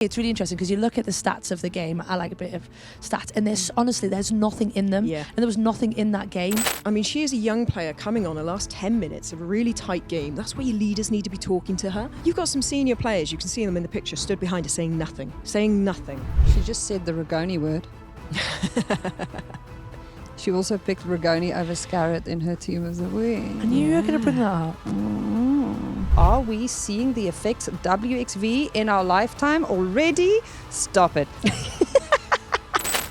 It's really interesting because you look at the stats of the game. I like a bit of stats, and there's nothing in them. Yeah. And there was nothing in that game. I mean, she is a young player coming on the last 10 minutes of a really tight game. That's where your leaders need to be talking to her. You've got some senior players, you can see them in the picture, stood behind her saying nothing. She just said the Ragoni word. She also picked Ragoni over Scarrett in her team of the week. I knew you were going to bring that up. Are we seeing the effects of WXV in our lifetime already? Stop it.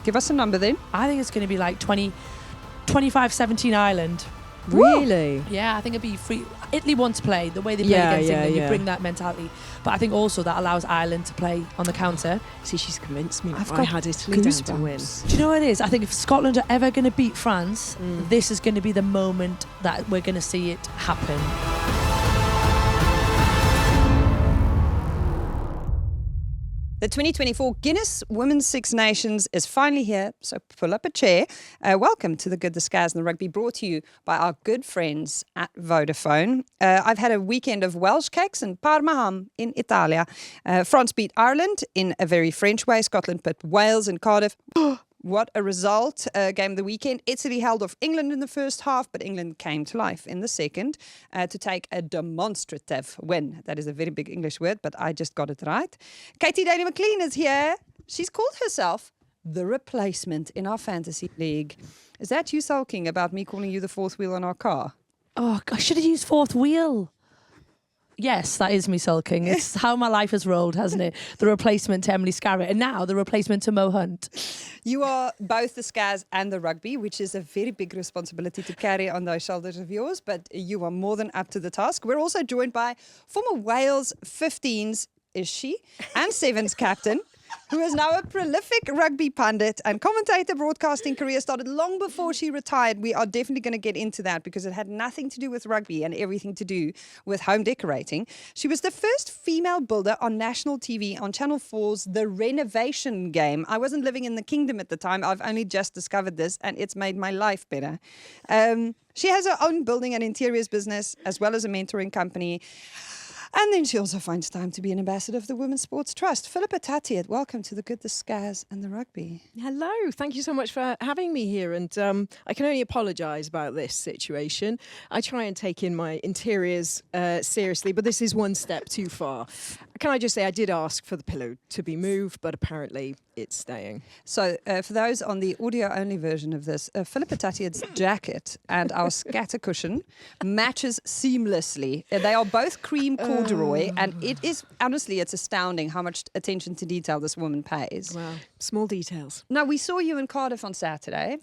Give us a number then. I think it's going to be like 25-17 Ireland. Really? Yeah, I think it'd be free. Italy want to play the way they play against England. You bring that mentality. But I think also that allows Ireland to play on the counter. See, she's convinced me. I've I got had Italy down to win. Do you know what it is? I think if Scotland are ever going to beat France, this is going to be the moment that we're going to see it happen. The 2024 Guinness Women's Six Nations is finally here, so pull up a chair. Welcome to the Good Scaz and the Rugby, brought to you by our good friends at Vodafone. I've had a weekend of Welsh cakes and Parma ham in Italia. France beat Ireland in a very French way. Scotland beat Wales in Cardiff. What a result. Game of the weekend. Italy held off England in the first half, but England came to life in the second to take a demonstrative win. That is a very big English word, but I just got it right. Katy McLean is here. She's called herself the replacement in our fantasy league. Is that you sulking about me calling you the fourth wheel in our car? Oh, I should have used fourth wheel. Yes, that is me sulking. It's how my life has rolled, hasn't it? The replacement to Emily Scarrett, and now the replacement to Mo Hunt. You are both the Scaz and the Rugby, which is a very big responsibility to carry on those shoulders of yours, but you are more than up to the task. We're also joined by former Wales 15s, is she, and 7s captain, who is now a prolific rugby pundit and commentator. Broadcasting career started long before she retired. We are definitely going to get into that because it had nothing to do with rugby and everything to do with home decorating. She was the first female builder on national TV on Channel 4's The Renovation Game. I wasn't living in the kingdom at the time. I've only just discovered this and it's made my life better. She has her own building and interiors business as well as a mentoring company. And then she also finds time to be an ambassador of the Women's Sports Trust. Philippa Tuttiett, welcome to the Good, the Scaz and the Rugby. Hello, thank you so much for having me here. And I can only apologise about this situation. I try and take in my interiors seriously, but this is one step too far. Can I just say I did ask for the pillow to be moved, but apparently it's staying. So for those on the audio-only version of this, Philippa Tuttiett's jacket and our scatter cushion matches seamlessly. They are both cream corduroy, and it is, honestly, it's astounding how much attention to detail this woman pays. Wow, small details. Now, we saw you in Cardiff on Saturday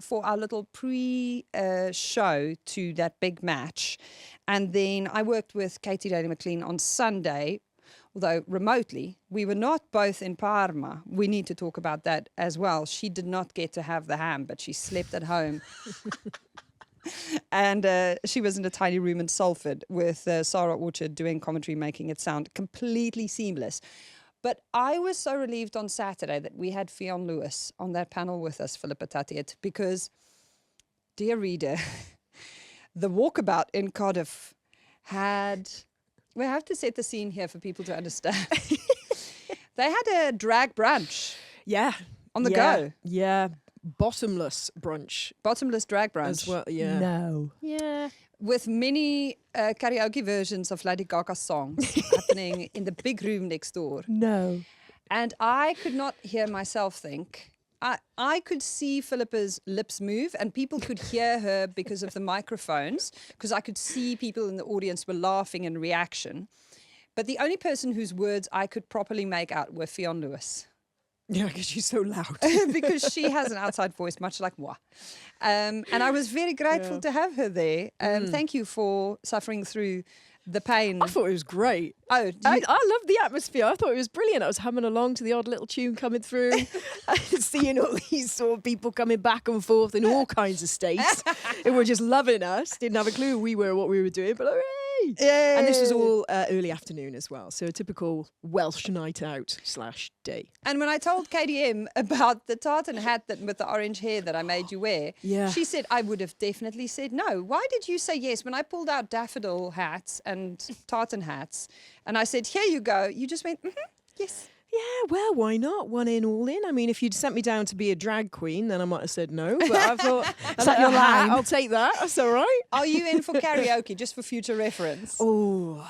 for our little pre-show to that big match. And then I worked with Katy McLean on Sunday, although remotely. We were not both in Parma. We need to talk about that as well. She did not get to have the ham, but she slept at home. And she was in a tiny room in Salford with Sarah Orchard doing commentary, making it sound completely seamless. But I was so relieved on Saturday that we had Fionn Lewis on that panel with us, Philippa Tuttiett, because, dear reader, the walkabout in Cardiff had... We have to set the scene here for people to understand. They had a drag brunch. Yeah. On the go. Yeah. Bottomless brunch. Bottomless drag brunch. As well, yeah. No. Yeah. With many karaoke versions of Lady Gaga's songs happening in the big room next door. No. And I could not hear myself think. I could see Philippa's lips move and people could hear her because of the microphones, because I could see people in the audience were laughing in reaction. But the only person whose words I could properly make out were Fionn Lewis. Yeah, because she's so loud. Because she has an outside voice, much like moi. And I was very grateful to have her there. Thank you for suffering through the pain. I thought it was great. Oh, I loved the atmosphere. I thought it was brilliant. I was humming along to the odd little tune coming through, seeing all these sort of people coming back and forth in all kinds of states who were just loving us. Didn't have a clue who we were or what we were doing, but hooray! Yay. And this was all early afternoon as well, so a typical Welsh night out / day. And when I told KDM about the tartan hat with the orange hair that I made you wear, she said, I would have definitely said no. Why did you say yes? When I pulled out daffodil hats and tartan hats, and I said, here you go, you just went, Yes. Yeah, well, why not? One in, all in. I mean, if you'd sent me down to be a drag queen, then I might have said no. But I thought, Is that your line? I'll take that. That's all right. Are you in for karaoke, just for future reference? Oh,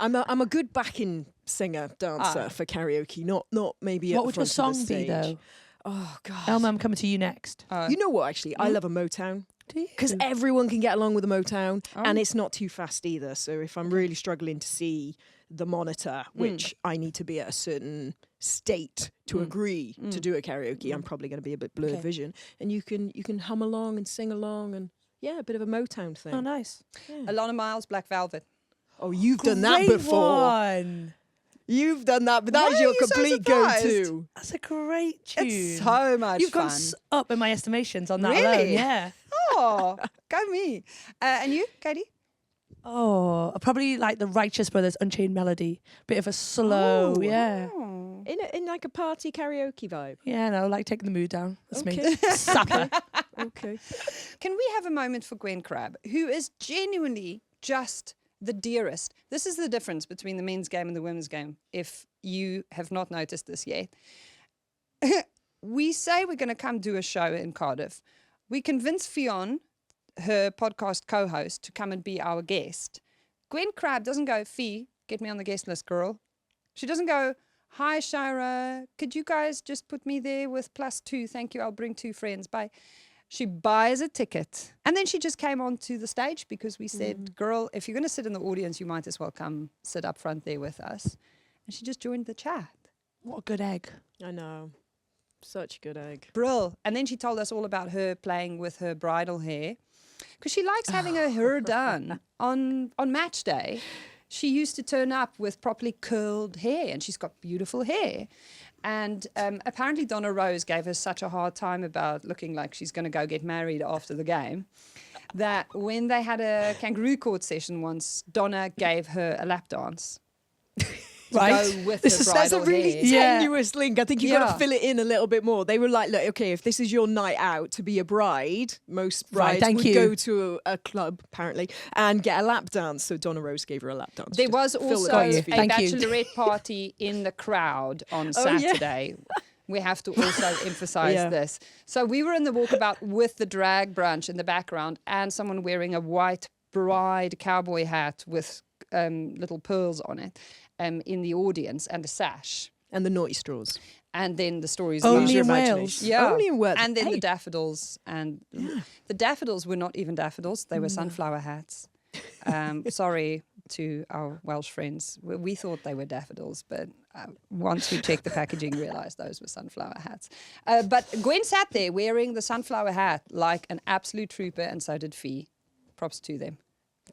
I'm a good backing singer, dancer for karaoke. Not maybe. What at would the your front of the song be, stage. though? Oh God, Elma, I'm coming to you next. you know what? Actually, I love a Motown. Do you? Because everyone can get along with a Motown, Oh. and it's not too fast either. So if I'm really struggling to see the monitor, which I need to be at a certain state to agree to do a karaoke, I'm probably going to be a bit blurred Okay. vision. And you can hum along and sing along, and a bit of a Motown thing. Oh, nice. Alana Miles, Black Velvet. Oh, you've done that Great before. one. You've done that, but that Why was are your you so complete surprised? go-to. That's a great tune. It's so much You've fun. gone up in my estimations on that Really? alone. Yeah. Oh, go me. And you, Katy? Oh, probably like the Righteous Brothers Unchained Melody. Bit of a slow, Oh. yeah. Oh. In like a party karaoke vibe. Yeah, no, like taking the mood down. That's me. Okay. Sapper. Okay. Can we have a moment for Gwen Crabb, who is genuinely just the dearest? This is the difference between the men's game and the women's game, if you have not noticed this yet. We say we're going to come do a show in Cardiff. We convince Fionn, her podcast co-host, to come and be our guest. Gwen Crabb doesn't go, Fee, get me on the guest list, girl. She doesn't go, hi, Shira, could you guys just put me there with +2? Thank you, I'll bring 2 friends. Bye. She buys a ticket. And then she just came onto the stage because we said, girl, if you're going to sit in the audience, you might as well come sit up front there with us. And she just joined the chat. What a good egg. I know. Such a good egg. Brill. And then she told us all about her playing with her bridal hair because she likes having her hair done on match day. She used to turn up with properly curled hair, and she's got beautiful hair. And apparently Donna Rose gave her such a hard time about looking like she's going to go get married after the game that when they had a Kangaroo Court session once, Donna gave her a lap dance. Right. Go with This her is- That's bridal a really hair. Yeah. tenuous link. I think you've got Yeah. to fill it in a little bit more. They were like, look, okay, if this is your night out to be a bride, most brides thank would you. go to a club, apparently, and get a lap dance. So Donna Rose gave her a lap dance. There Just was fill also the a gaps for you. Thank you. bachelorette party in the crowd on Oh, yeah. Saturday. We have to also emphasize Yeah. this. So we were in the walkabout with the drag brunch in the background and someone wearing a white bride cowboy hat with little pearls on it in the audience and a sash. And the naughty straws. And then the stories Only Use your in Wales. imagination. Yeah. Only in Wales. And then the Hey, daffodils. And the daffodils were not even daffodils. They were sunflower hats. Sorry to our Welsh friends. We thought they were daffodils, but once we checked the packaging, realised those were sunflower hats. But Gwen sat there wearing the sunflower hat like an absolute trooper, and so did Fee. Props to them.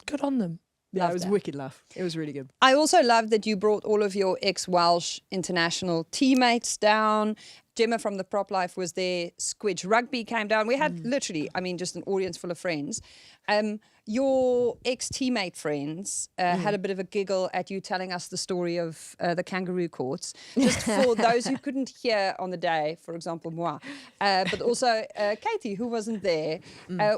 Good on them. yeah, Love it was that. a wicked laugh. It was really good. I also love that you brought all of your ex-Welsh international teammates down. Gemma from the Prop Life was there. Squidge Rugby came down. We had literally, I mean, just an audience full of friends. Your ex-teammate friends had a bit of a giggle at you telling us the story of the Kangaroo Courts. Just for those who couldn't hear on the day, for example, moi, but also Katy, who wasn't there.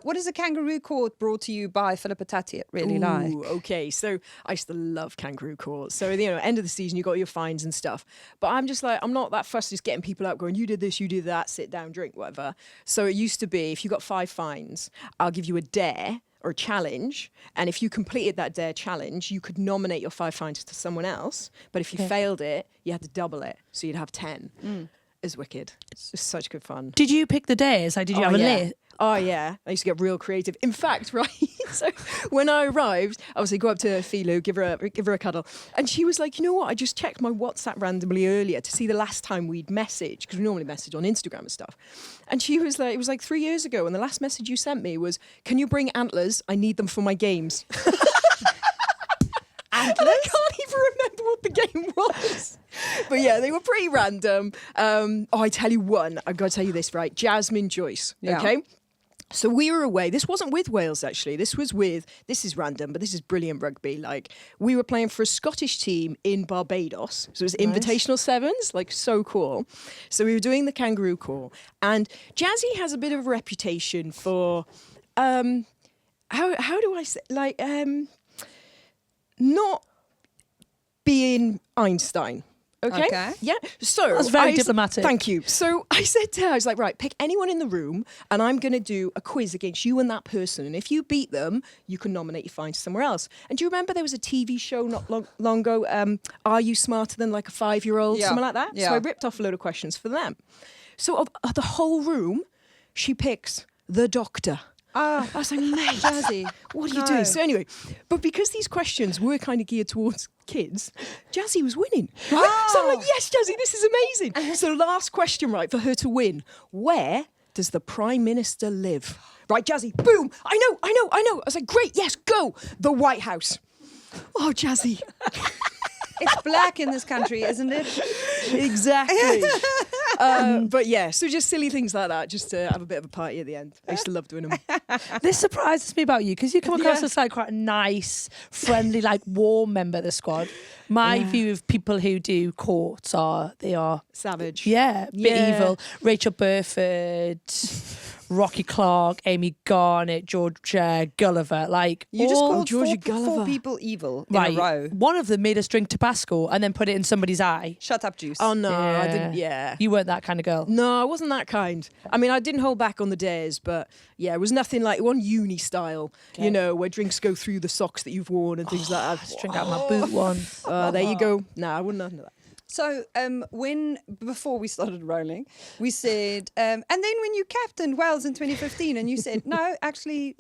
What is a Kangaroo Court brought to you by Philippa Tuttiett really like? Ooh, okay, so I used to love Kangaroo Court. So, end of the season, you got your fines and stuff. But I'm just like, I'm not that fussed just getting people out going, you did this, you did that, sit down, drink, whatever. So it used to be, if you got 5 fines, I'll give you a dare or a challenge. And if you completed that dare challenge, you could nominate your 5 fines to someone else. But if you failed it, you had to double it. So you'd have 10. It's wicked. It's such good fun. Did you pick the days? Like, did you have a yeah. list? Oh, yeah. I used to get real creative. In fact, right, so when I arrived, I was like, go up to Philo, give her a cuddle. And she was like, you know what? I just checked my WhatsApp randomly earlier to see the last time we'd messaged, because we normally message on Instagram and stuff. And she was like, it was like 3 years ago, and the last message you sent me was, can you bring antlers? I need them for my games. And I can't even remember what the game was. But yeah, they were pretty random. I tell you one, I've got to tell you this, right? Jasmine Joyce, Yeah. okay? So we were away. This wasn't with Wales, actually. This is random, but this is brilliant rugby. Like, we were playing for a Scottish team in Barbados. So it was invitational sevens, like, so cool. So we were doing the Kangaroo Court. And Jazzy has a bit of a reputation for, how do I say, not being Einstein. Okay. Yeah. So That's very diplomatic. Thank you. So I said to her, I was like, right, pick anyone in the room and I'm going to do a quiz against you and that person. And if you beat them, you can nominate your find somewhere else. And do you remember there was a TV show not long ago, Are You Smarter Than Like a 5-Year-Old? Yeah. Something like that. Yeah. So I ripped off a load of questions for them. So of the whole room, she picks the doctor. I was like, mate, Jazzy. what are you No. doing? So anyway, but because these questions were kind of geared towards kids, Jazzy was winning. Right? So I'm like, yes, Jazzy, this is amazing. So last question, right, for her to win. Where does the Prime Minister live? Right, Jazzy, boom. I know. I was like, great, yes, go. The White House. Oh, Jazzy. It's black in this country, isn't it? Exactly. But yeah, so just silly things like that, just to have a bit of a party at the end. I used to love doing them. This surprises me about you because you come across Yeah. as like quite a nice, friendly, like warm member of the squad. My view of people who do courts they are Savage. bit Yeah. evil. Rachel Burford, Rocky Clark, Amy Garnett, George Gulliver. Like You just all- called Georgia four Gulliver. people evil right. in a row. One of them made us drink Tabasco and then put it in somebody's eye. Shut up, Juice. Oh, no, I Yeah. didn't. Yeah. You weren't that kind of girl. No, I wasn't that kind. I mean, I didn't hold back on the dares, but yeah, it was nothing like one uni style, you know, where drinks go through the socks that you've worn and things like that. Just drink out my boot once. There you go. No, I wouldn't have done that. So before we started rolling, we said, and then when you captained Wales in 2015, and you said, no, actually,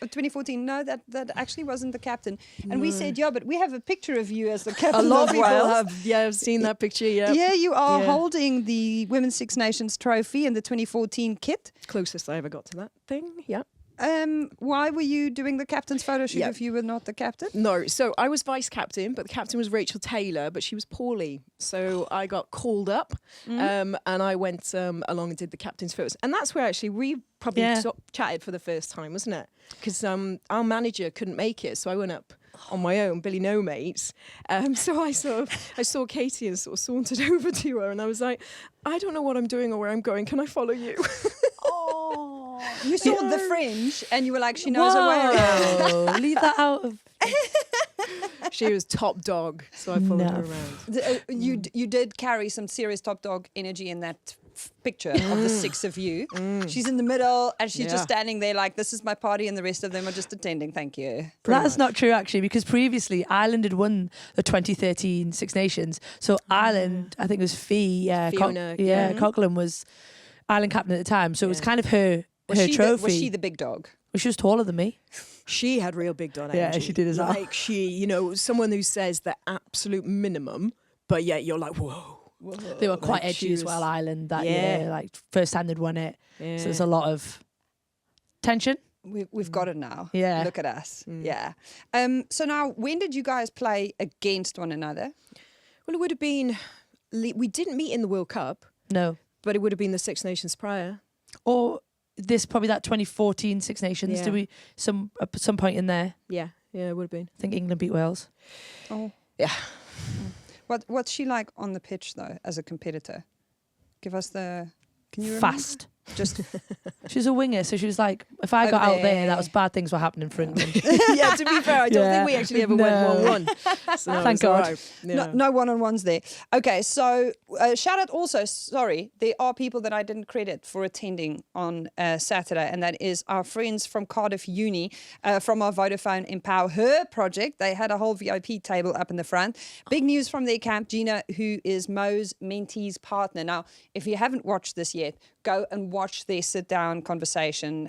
2014, no, that actually wasn't the captain. And we said, yeah, but we have a picture of you as the captain A lot of of people Wales. have seen that picture, yeah. Yeah, you are Yeah. holding the Women's Six Nations trophy in the 2014 kit. Closest I ever got to that thing, yeah. Why were you doing the captain's photo shoot Yeah. if you were not the captain? No, so I was vice captain, but the captain was Rachel Taylor, but she was poorly. So I got called up and I went along and did the captain's photos. And that's where actually we probably Yeah. chatted for the first time, wasn't it? Because our manager couldn't make it, so I went up on my own, Billy No Mates. So I saw Katy and sort of sauntered over to her and I was like, I don't know what I'm doing or where I'm going. Can I follow you? Oh, you saw the fringe and you were like, she knows her way around. Whoa, leave that out of. She was top dog, so I followed her No. around. You did carry some serious top dog energy in that picture of the six of you. She's in the middle and she's just Yeah. standing there like, this is my party and the rest of them are just attending. Thank you. That's not true, actually, because previously Ireland had won the 2013 Six Nations. So Ireland, I think it was Fiona, Coughlin was Ireland captain at the time. So it was Yeah. kind of her Was trophy. was she the big dog? Well, she was taller than me. She had real big dog energy. Yeah, she did as well. Like someone who says the absolute minimum, but yet you're like, whoa. They were quite Like edgy she as well, was- Ireland, that Yeah. year. Like, first time they'd won it. Yeah. So there's a lot of tension. We've got it now. Yeah. Look at us. Yeah. So now, when did you guys play against one another? Well, it would have been, we didn't meet in the World Cup, No. but it would have been the Six Nations prior. Or probably that 2014 Six Nations. Yeah. Did we, at some point in there, Yeah, it would have been. I think England beat Wales. Oh. Yeah. What's she like on the pitch, though, as a competitor? Give us the... Can you remember? Fast. Just She was a winger, so she was like, if I got Over out there, there. that was bad things were happening for England. Yeah, to be fair, I don't Yeah. think we actually ever No. went 1-1. So no, Thank it's all God. right. Yeah. no one-on-ones there. Okay, so shout out also, sorry, there are people that I didn't credit for attending on Saturday, and that is our friends from Cardiff Uni, from our Vodafone Empower Her project. They had a whole VIP table up in the front. Big news from their camp, Gina, who is Mo's mentee's partner. Now, if you haven't watched this yet, go and watch their sit-down conversation.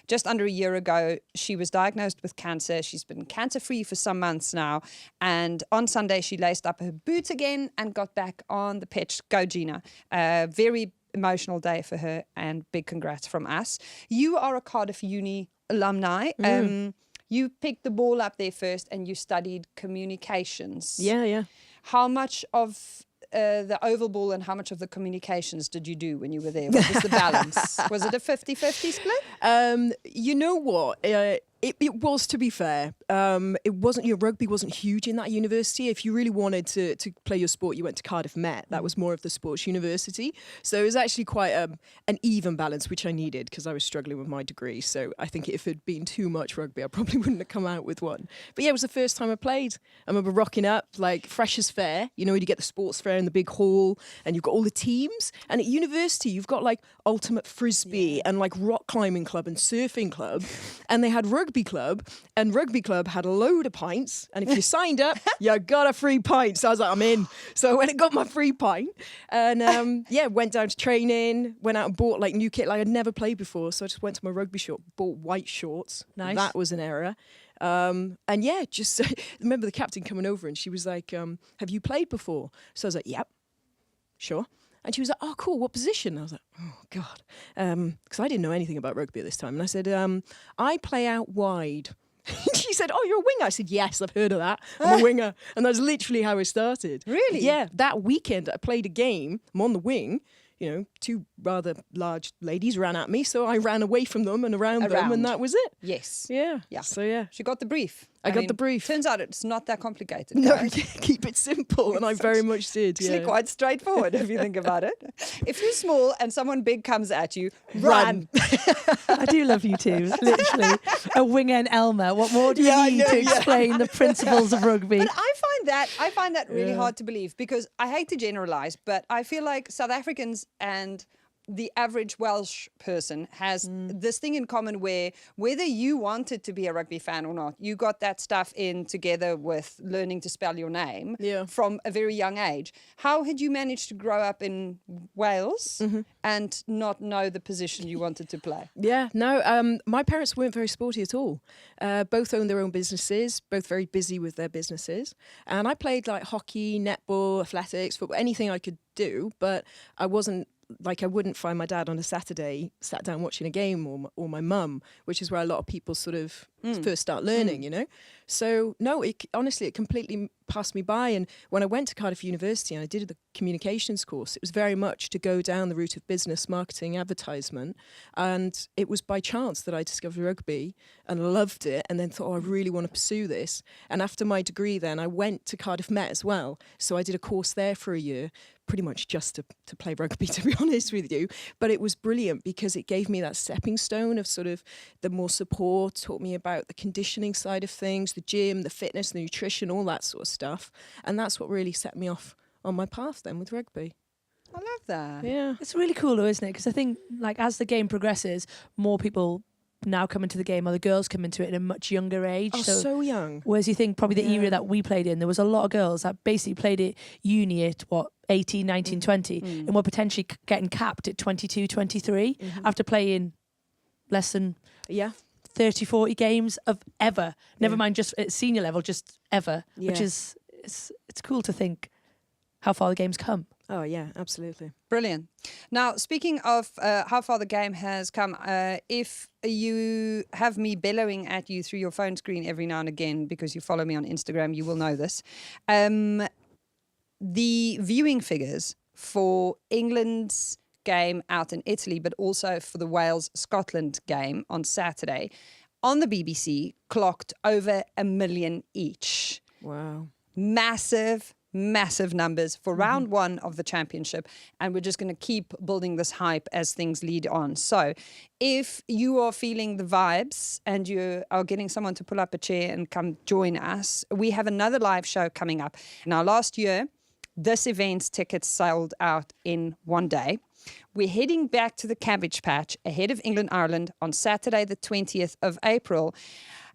Just under a year ago, she was diagnosed with cancer. She's been cancer-free for some months now. And on Sunday, she laced up her boots again and got back on the pitch. Go, Gina. Very emotional day for her, and big congrats from us. You are a Cardiff Uni alumni. You picked the ball up there first and you studied communications. Yeah. How much of the oval ball and how much of the communications did you do when you were there? What was the balance? Was it a 50-50 split? You know what? It was, to be fair. It wasn't, rugby wasn't huge in that university. If you really wanted to play your sport, you went to Cardiff Met. That was more of the sports university. So it was actually quite an even balance, which I needed because I was struggling with my degree. So I think if it had been too much rugby, I probably wouldn't have come out with one. But yeah, it was the first time I played. I remember rocking up like fresh as fair. You know, when you get the sports fair in the big hall and you've got all the teams. And at university, you've got like ultimate frisbee and like rock climbing club and surfing club. And they had rugby club, and rugby club had a load of pints, and if you signed up you got a free pint. So I was like, I'm in. So I went and got my free pint and went down to training, went out and bought like new kit like I'd never played before. So I just went to my rugby shop, bought white shorts. Nice. That was an error. And yeah, just remember the captain coming over and she was like, have you played before? So I was like, yep, sure. And she was like, oh, cool, what position? I was like, oh, God. Because I didn't know anything about rugby at this time. And I said, I play out wide. She said, oh, you're a winger? I said, yes, I've heard of that. I'm a winger. And that's literally how it started. Really? Yeah, that weekend I played a game. I'm on the wing. You know, two rather large ladies ran at me. So I ran away from them and around them, and that was it. Yes. Yeah. Yeah. So, yeah. She got the brief. I got the brief. Turns out it's not that complicated. No, Guys. keep it simple. And I very much did. Actually, Yeah. quite straightforward if you think about it. If you're small and someone big comes at you, run. I do love you too, literally. A winger and Elma. What more do you need to explain the principles of rugby? But I find that really hard to believe because I hate to generalize, but I feel like South Africans and the average Welsh person has this thing in common where whether you wanted to be a rugby fan or not, you got that stuff in together with learning to spell your name from a very young age. How had you managed to grow up in Wales and not know the position you wanted to play? Yeah, no, my parents weren't very sporty at all. Both owned their own businesses, both very busy with their businesses. And I played like hockey, netball, athletics, football, anything I could do, but I wasn't like I wouldn't find my dad on a Saturday sat down watching a game or my mum, which is where a lot of people sort of first start learning, you know. So no, honestly, it completely passed me by. And when I went to Cardiff University and I did the communications course, it was very much to go down the route of business, marketing, advertisement. And it was by chance that I discovered rugby and loved it and then thought, oh, I really want to pursue this. And after my degree then, I went to Cardiff Met as well. So I did a course there for a year, pretty much just to play rugby, to be honest with you. But it was brilliant because it gave me that stepping stone of sort of the more support, taught me about the conditioning side of things, the gym, the fitness, the nutrition, all that sort of stuff. And that's what really set me off on my path then with rugby. I love that. Yeah. It's really cool though, isn't it? Because I think like as the game progresses, more people now come into the game, or the girls come into it at a much younger age. Oh, so young. Whereas you think probably the era that we played in, there was a lot of girls that basically played at uni at 18, 19, 20 and were potentially getting capped at 22, 23 after playing less than 30, 40 games of ever. Never mind just at senior level, just ever. Which is, it's cool to think how far the game's come. Oh, yeah, absolutely. Brilliant. Now, speaking of how far the game has come, if you have me bellowing at you through your phone screen every now and again because you follow me on Instagram, you will know this. The viewing figures for England's game out in Italy, but also for the Wales-Scotland game on Saturday on the BBC clocked over 1 million each. Wow. Massive numbers for round one of the championship, and we're just going to keep building this hype as things lead on. So if you are feeling the vibes and you are getting someone to pull up a chair and come join us, we have another live show coming up. Now, last year, this event's tickets sold out in one day. We're heading back to the Cabbage Patch ahead of England-Ireland on Saturday, the 20th of April.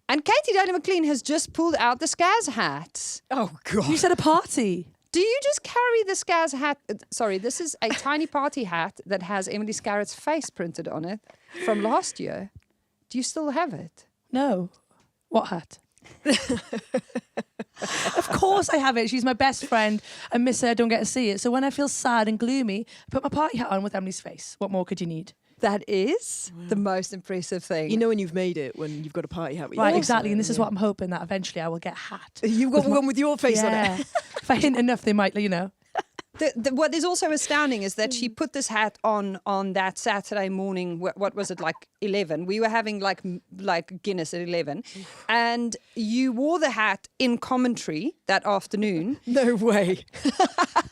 And Katy Daly-McLean has just pulled out the Scaz hat. Oh, God. You said a party. Do you just carry the Scaz hat? Sorry, this is a tiny party hat that has Emily Scarrett's face printed on it from last year. Do you still have it? No. What hat? Of course I have it. She's my best friend. I miss her. I don't get to see it. So when I feel sad and gloomy, I put my party hat on with Emily's face. What more could you need? That is the most impressive thing. You know when you've made it, when you've got a party hat with Right, you. exactly. And this is what I'm hoping, that eventually I will get a hat. You've got one with your face on it. If I hint enough, they might, you know. What is also astounding is that she put this hat on that Saturday morning. What was it, like 11? We were having like Guinness at 11, and you wore the hat in commentary that afternoon. No way.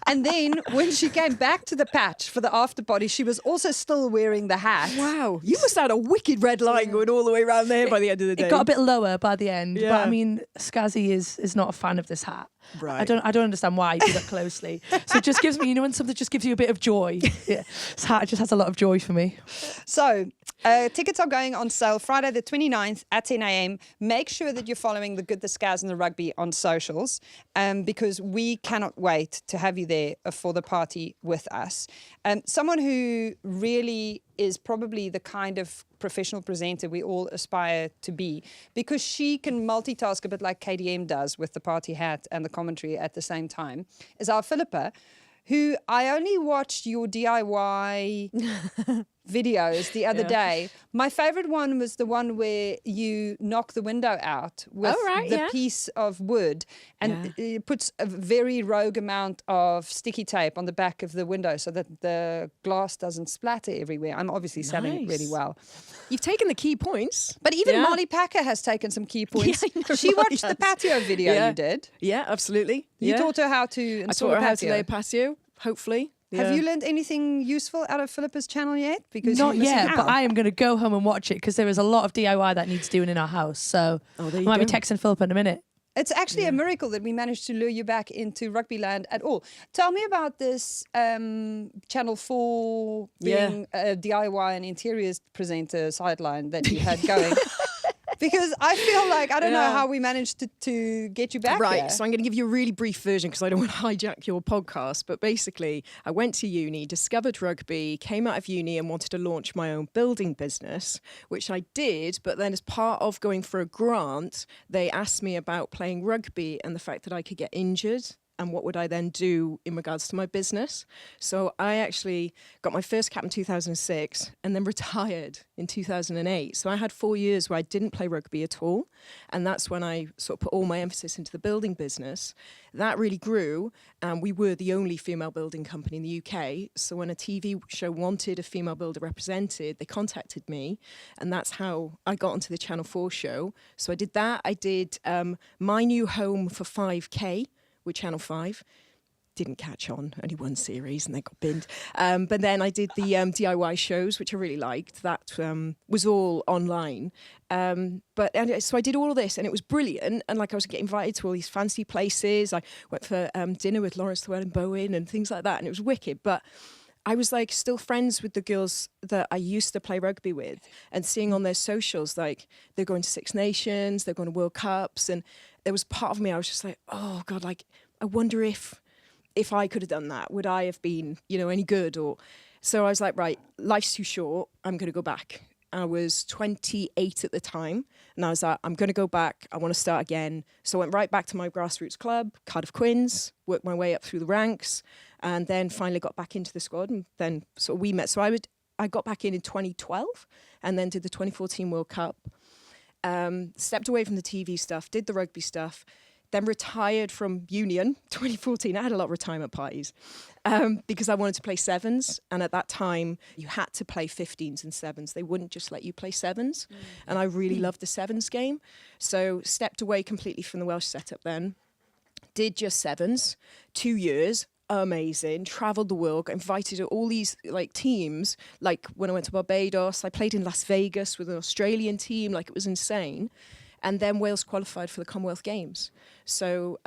And then when she came back to the patch for the after party, she was also still wearing the hat. Wow. You must have had a wicked red line going all the way around there by the end of the day. It got a bit lower by the end, Yeah. but I mean, Scazzy is not a fan of this hat. Right. I don't understand why if you look closely. So it just gives me, when something just gives you a bit of joy. Yeah, this hat just has a lot of joy for me. So, tickets are going on sale Friday the 29th at 10 a.m. Make sure that you're following the Good, the Scaz and the Rugby on socials, because we cannot wait to have you there for the party with us. Someone who really is probably the kind of professional presenter we all aspire to be, because she can multitask a bit like KDM does with the party hat and the commentary at the same time, is our Philippa, who I only watched your DIY videos the other day. My favorite one was the one where you knock the window out with the piece of wood, and it puts a very rogue amount of sticky tape on the back of the window so that the glass doesn't splatter everywhere. I'm obviously selling it really well. You've taken the key points. But even Molly Packer has taken some key points. She watched the patio video you did. Yeah, absolutely. You taught her how to install I taught her a how to lay a patio, hopefully. Have you learned anything useful out of Philippa's channel yet? Because not yet, but I am going to go home and watch it because there is a lot of DIY that needs doing in our house. So I might be texting Philippa in a minute. It's actually a miracle that we managed to lure you back into rugby land at all. Tell me about this Channel 4 being a DIY and interiors presenter sideline that you had going. Because I feel like, I don't know how we managed to get you back here. So I'm going to give you a really brief version because I don't want to hijack your podcast. But basically, I went to uni, discovered rugby, came out of uni and wanted to launch my own building business, which I did. But then as part of going for a grant, they asked me about playing rugby and the fact that I could get injured. And what would I then do in regards to my business? So I actually got my first cap in 2006 and then retired in 2008. So I had 4 years where I didn't play rugby at all. And that's when I sort of put all my emphasis into the building business. That really grew. And we were the only female building company in the UK. So when a TV show wanted a female builder represented, they contacted me. And that's how I got onto the Channel 4 show. So I did that. I did My New Home for 5K. With Channel 5. Didn't catch on, only one series and they got binned. But then I did the DIY shows, which I really liked. That was all online. So I did all of this and it was brilliant. And like I was getting invited to all these fancy places. I went for dinner with Lawrence Llewellyn-Bowen and things like that. And it was wicked. But I was like still friends with the girls that I used to play rugby with and seeing on their socials, like they're going to Six Nations, they're going to World Cups. And there was part of me, I was just like, oh God, like, I wonder if I could have done that, would I have been, any good? Or so I was like, right, life's too short. I'm going to go back. I was 28 at the time. And I was like, I'm going to go back. I want to start again. So I went right back to my grassroots club, Cardiff Quins, worked my way up through the ranks, and then finally got back into the squad. And then sort of we met. So I got back in 2012 and then did the 2014 World Cup. Stepped away from the TV stuff, did the rugby stuff, then retired from Union 2014. I had a lot of retirement parties because I wanted to play sevens. And at that time, you had to play 15s and sevens. They wouldn't just let you play sevens. And I really loved the sevens game. So stepped away completely from the Welsh setup then. Did just sevens, 2 years. Amazing, traveled the world, got invited to all these like teams. Like when I went to Barbados, I played in Las Vegas with an Australian team, like it was insane. And then Wales qualified for the Commonwealth Games. So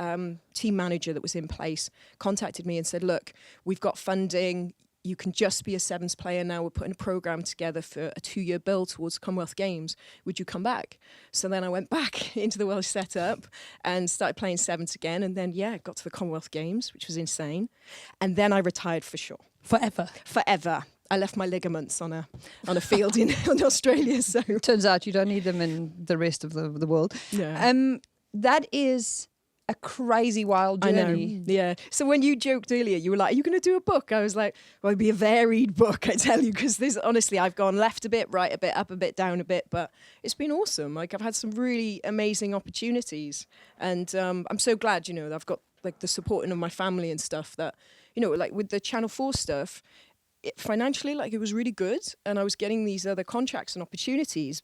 team manager that was in place contacted me and said, look, we've got funding. You can just be a sevens player now. We're putting a program together for a 2-year build towards Commonwealth Games. Would you come back? So then I went back into the Welsh setup and started playing sevens again. And then, got to the Commonwealth Games, which was insane. And then I retired for sure. Forever. I left my ligaments on a field in Australia. So turns out you don't need them in the rest of the world. Yeah. That is a crazy wild journey. I know. Yeah. So when you joked earlier, you were like, are you going to do a book? I was like, well, it'd be a varied book, I tell you, because honestly, I've gone left a bit, right a bit, up a bit, down a bit, but it's been awesome. Like I've had some really amazing opportunities and I'm so glad, that I've got like the supporting of my family and stuff that, you know, like with the Channel 4 stuff, financially, like it was really good. And I was getting these other contracts and opportunities.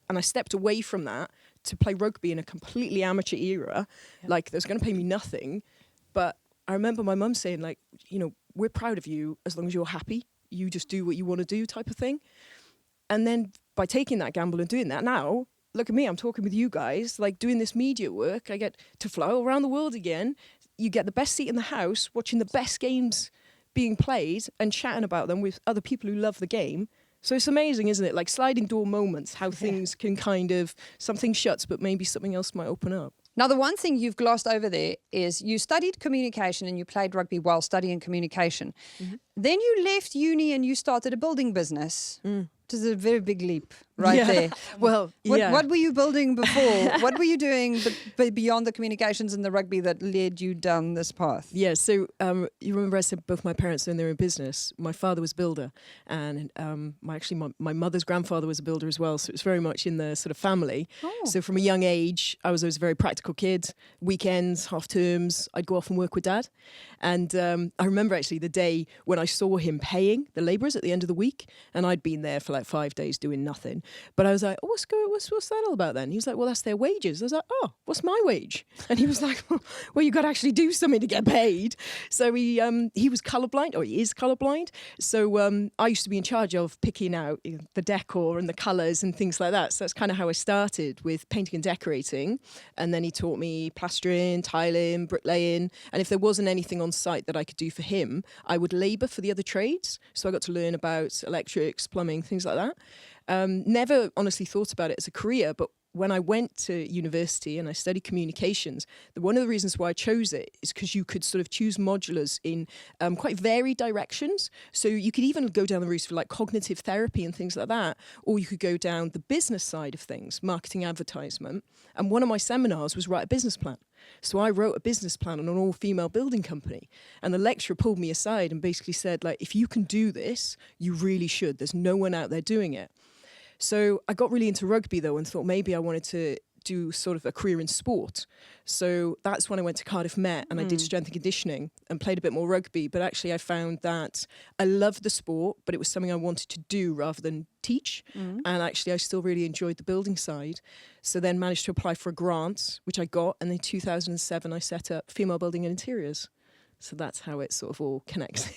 And I stepped away from that to play rugby in a completely amateur era. Like, that's going to pay me nothing. But I remember my mum saying, like, you know, we're proud of you as long as you're happy. You just do what you want to do type of thing. And then by taking that gamble and doing that, now, look at me, I'm talking with you guys, like doing this media work. I get to fly all around the world again. You get the best seat in the house, watching the best games being played and chatting about them with other people who love the game. So it's amazing, isn't it? Like sliding door moments, how things can kind of, something shuts, but maybe something else might open up. Now, the one thing you've glossed over there is you studied communication and you played rugby while studying communication. Then you left uni and you started a building business. Which is a very big leap there. Well, What were you building before? What were you doing beyond the communications and the rugby that led you down this path? Yeah, so you remember I said both my parents owned their own business. My father was a builder, and my mother's grandfather was a builder as well, so it's very much in the sort of family. So from a young age, I was always a very practical kid. Weekends, half terms, I'd go off and work with Dad. And I remember actually the day when I saw him paying the labourers at the end of the week, and I'd been there for like 5 days doing nothing. But I was like, oh, what's that all about then? He was like, well, that's their wages. I was like, oh, what's my wage? And he was like, well, you got to actually do something to get paid. So he was colourblind, or he is colourblind. So I used to be in charge of picking out the decor and the colours and things like that. So that's kind of how I started with painting and decorating. And then he taught me plastering, tiling, bricklaying. And if there wasn't anything on site that I could do for him, I would labour for the other trades. So I got to learn about electrics, plumbing, things like that. Never honestly thought about it as a career, but when I went to university and I studied communications, one of the reasons why I chose it is because you could sort of choose modulars in quite varied directions. So you could even go down the route for like cognitive therapy and things like that, or you could go down the business side of things, marketing, advertisement. And one of my seminars was write a business plan. So I wrote a business plan on an all-female building company. And the lecturer pulled me aside and basically said, like, if you can do this, you really should. There's no one out there doing it. So I got really into rugby, though, and thought maybe I wanted to do sort of a career in sport. So that's when I went to Cardiff Met and I did strength and conditioning and played a bit more rugby. But actually I found that I loved the sport, but it was something I wanted to do rather than teach. And actually I still really enjoyed the building side. So then managed to apply for a grant, which I got. And in 2007, I set up Female Building and Interiors. So that's how it sort of all connects.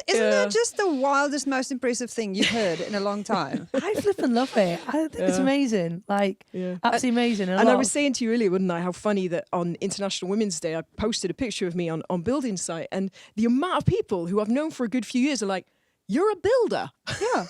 Isn't that just the wildest, most impressive thing you've heard in a long time? I flipping love it. I think it's amazing. Like, absolutely amazing. And I was saying to you earlier, wouldn't I, how funny that on International Women's Day, I posted a picture of me on building site, and the amount of people who I've known for a good few years are like, you're a builder. Yeah.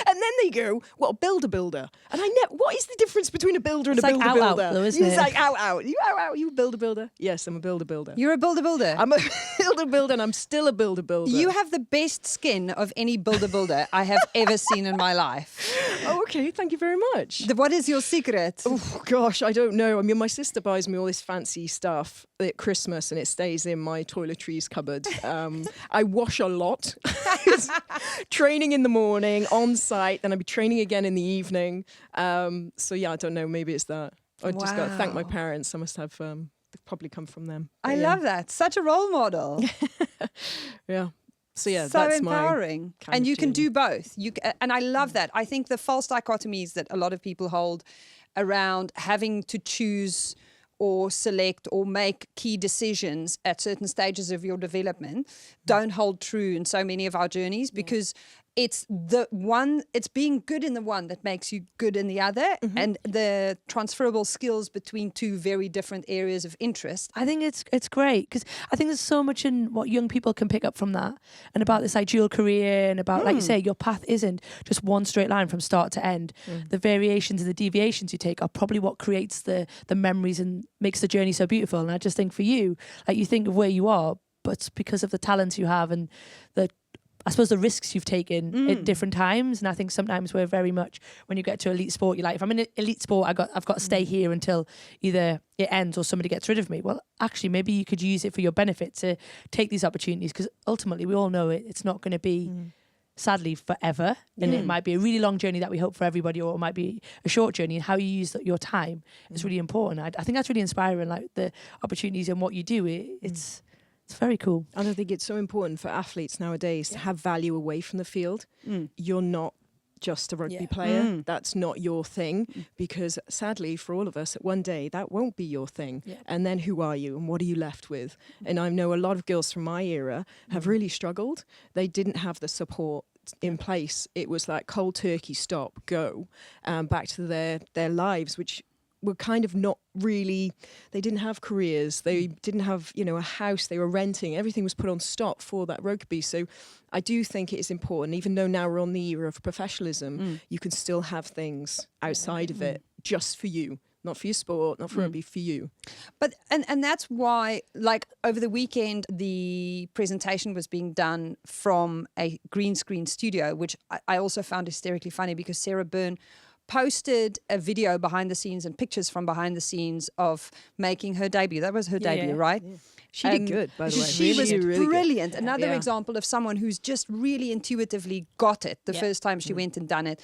And then they go, well, builder. And what is the difference between a builder and it's a like builder? out, though, isn't It's it? like out. You a builder? Yes, I'm a builder. You're a builder. I'm a builder, and I'm still a builder. You have the best skin of any builder I have ever seen in my life. Oh, okay. Thank you very much. What is your secret? Oh, gosh, I don't know. I mean, my sister buys me all this fancy stuff at Christmas, and it stays in my toiletries cupboard. I wash a lot. Training in the morning, on site, then I'd be training again in the evening. So yeah, I don't know. Maybe it's that. I just got to thank my parents. I must have they've probably come from them. But I love that. Such a role model. Yeah. So yeah, so that's empowering. And you can do both. And I love that. I think the false dichotomies that a lot of people hold around having to choose or select or make key decisions at certain stages of your development don't hold true in so many of our journeys, because it's being good in the one that makes you good in the other, and the transferable skills between two very different areas of interest. I think it's great, because I think there's so much in what young people can pick up from that, and about this ideal career, and about, like you say, your path isn't just one straight line from start to end. The variations and the deviations you take are probably what creates the memories and makes the journey so beautiful. And I just think for you, like, you think of where you are, but it's because of the talents you have and I suppose the risks you've taken at different times. And I think sometimes we're very much, when you get to elite sport, you're like, if I'm in elite sport, I've got to stay here until either it ends or somebody gets rid of me. Well, actually, maybe you could use it for your benefit to take these opportunities, because ultimately we all know it's not going to be, sadly, forever. And it might be a really long journey that we hope for everybody, or it might be a short journey. And how you use your time is really important. I think that's really inspiring, like the opportunities and what you do. It's very cool. And I think it's so important for athletes nowadays to have value away from the field. You're not just a rugby player. That's not your thing, because sadly for all of us, one day that won't be your thing. And then who are you and what are you left with? And I know a lot of girls from my era have really struggled. They didn't have the support in place. It was like cold turkey, stop, go, back to their lives, which were kind of not really, they didn't have careers, they didn't have, you know, a house, they were renting, everything was put on stop for that rugby. So I do think it is important, even though now we're on the era of professionalism, you can still have things outside of it just for you. Not for your sport, not for rugby, for you. But and that's why, like, over the weekend, the presentation was being done from a green screen studio, which I also found hysterically funny, because Sarah Byrne posted a video behind the scenes and pictures from behind the scenes of making her debut. That was her debut, right? Yeah. She did good, by the way. She was really brilliant. Good. Another example of someone who's just really intuitively got it. The first time she went and done it,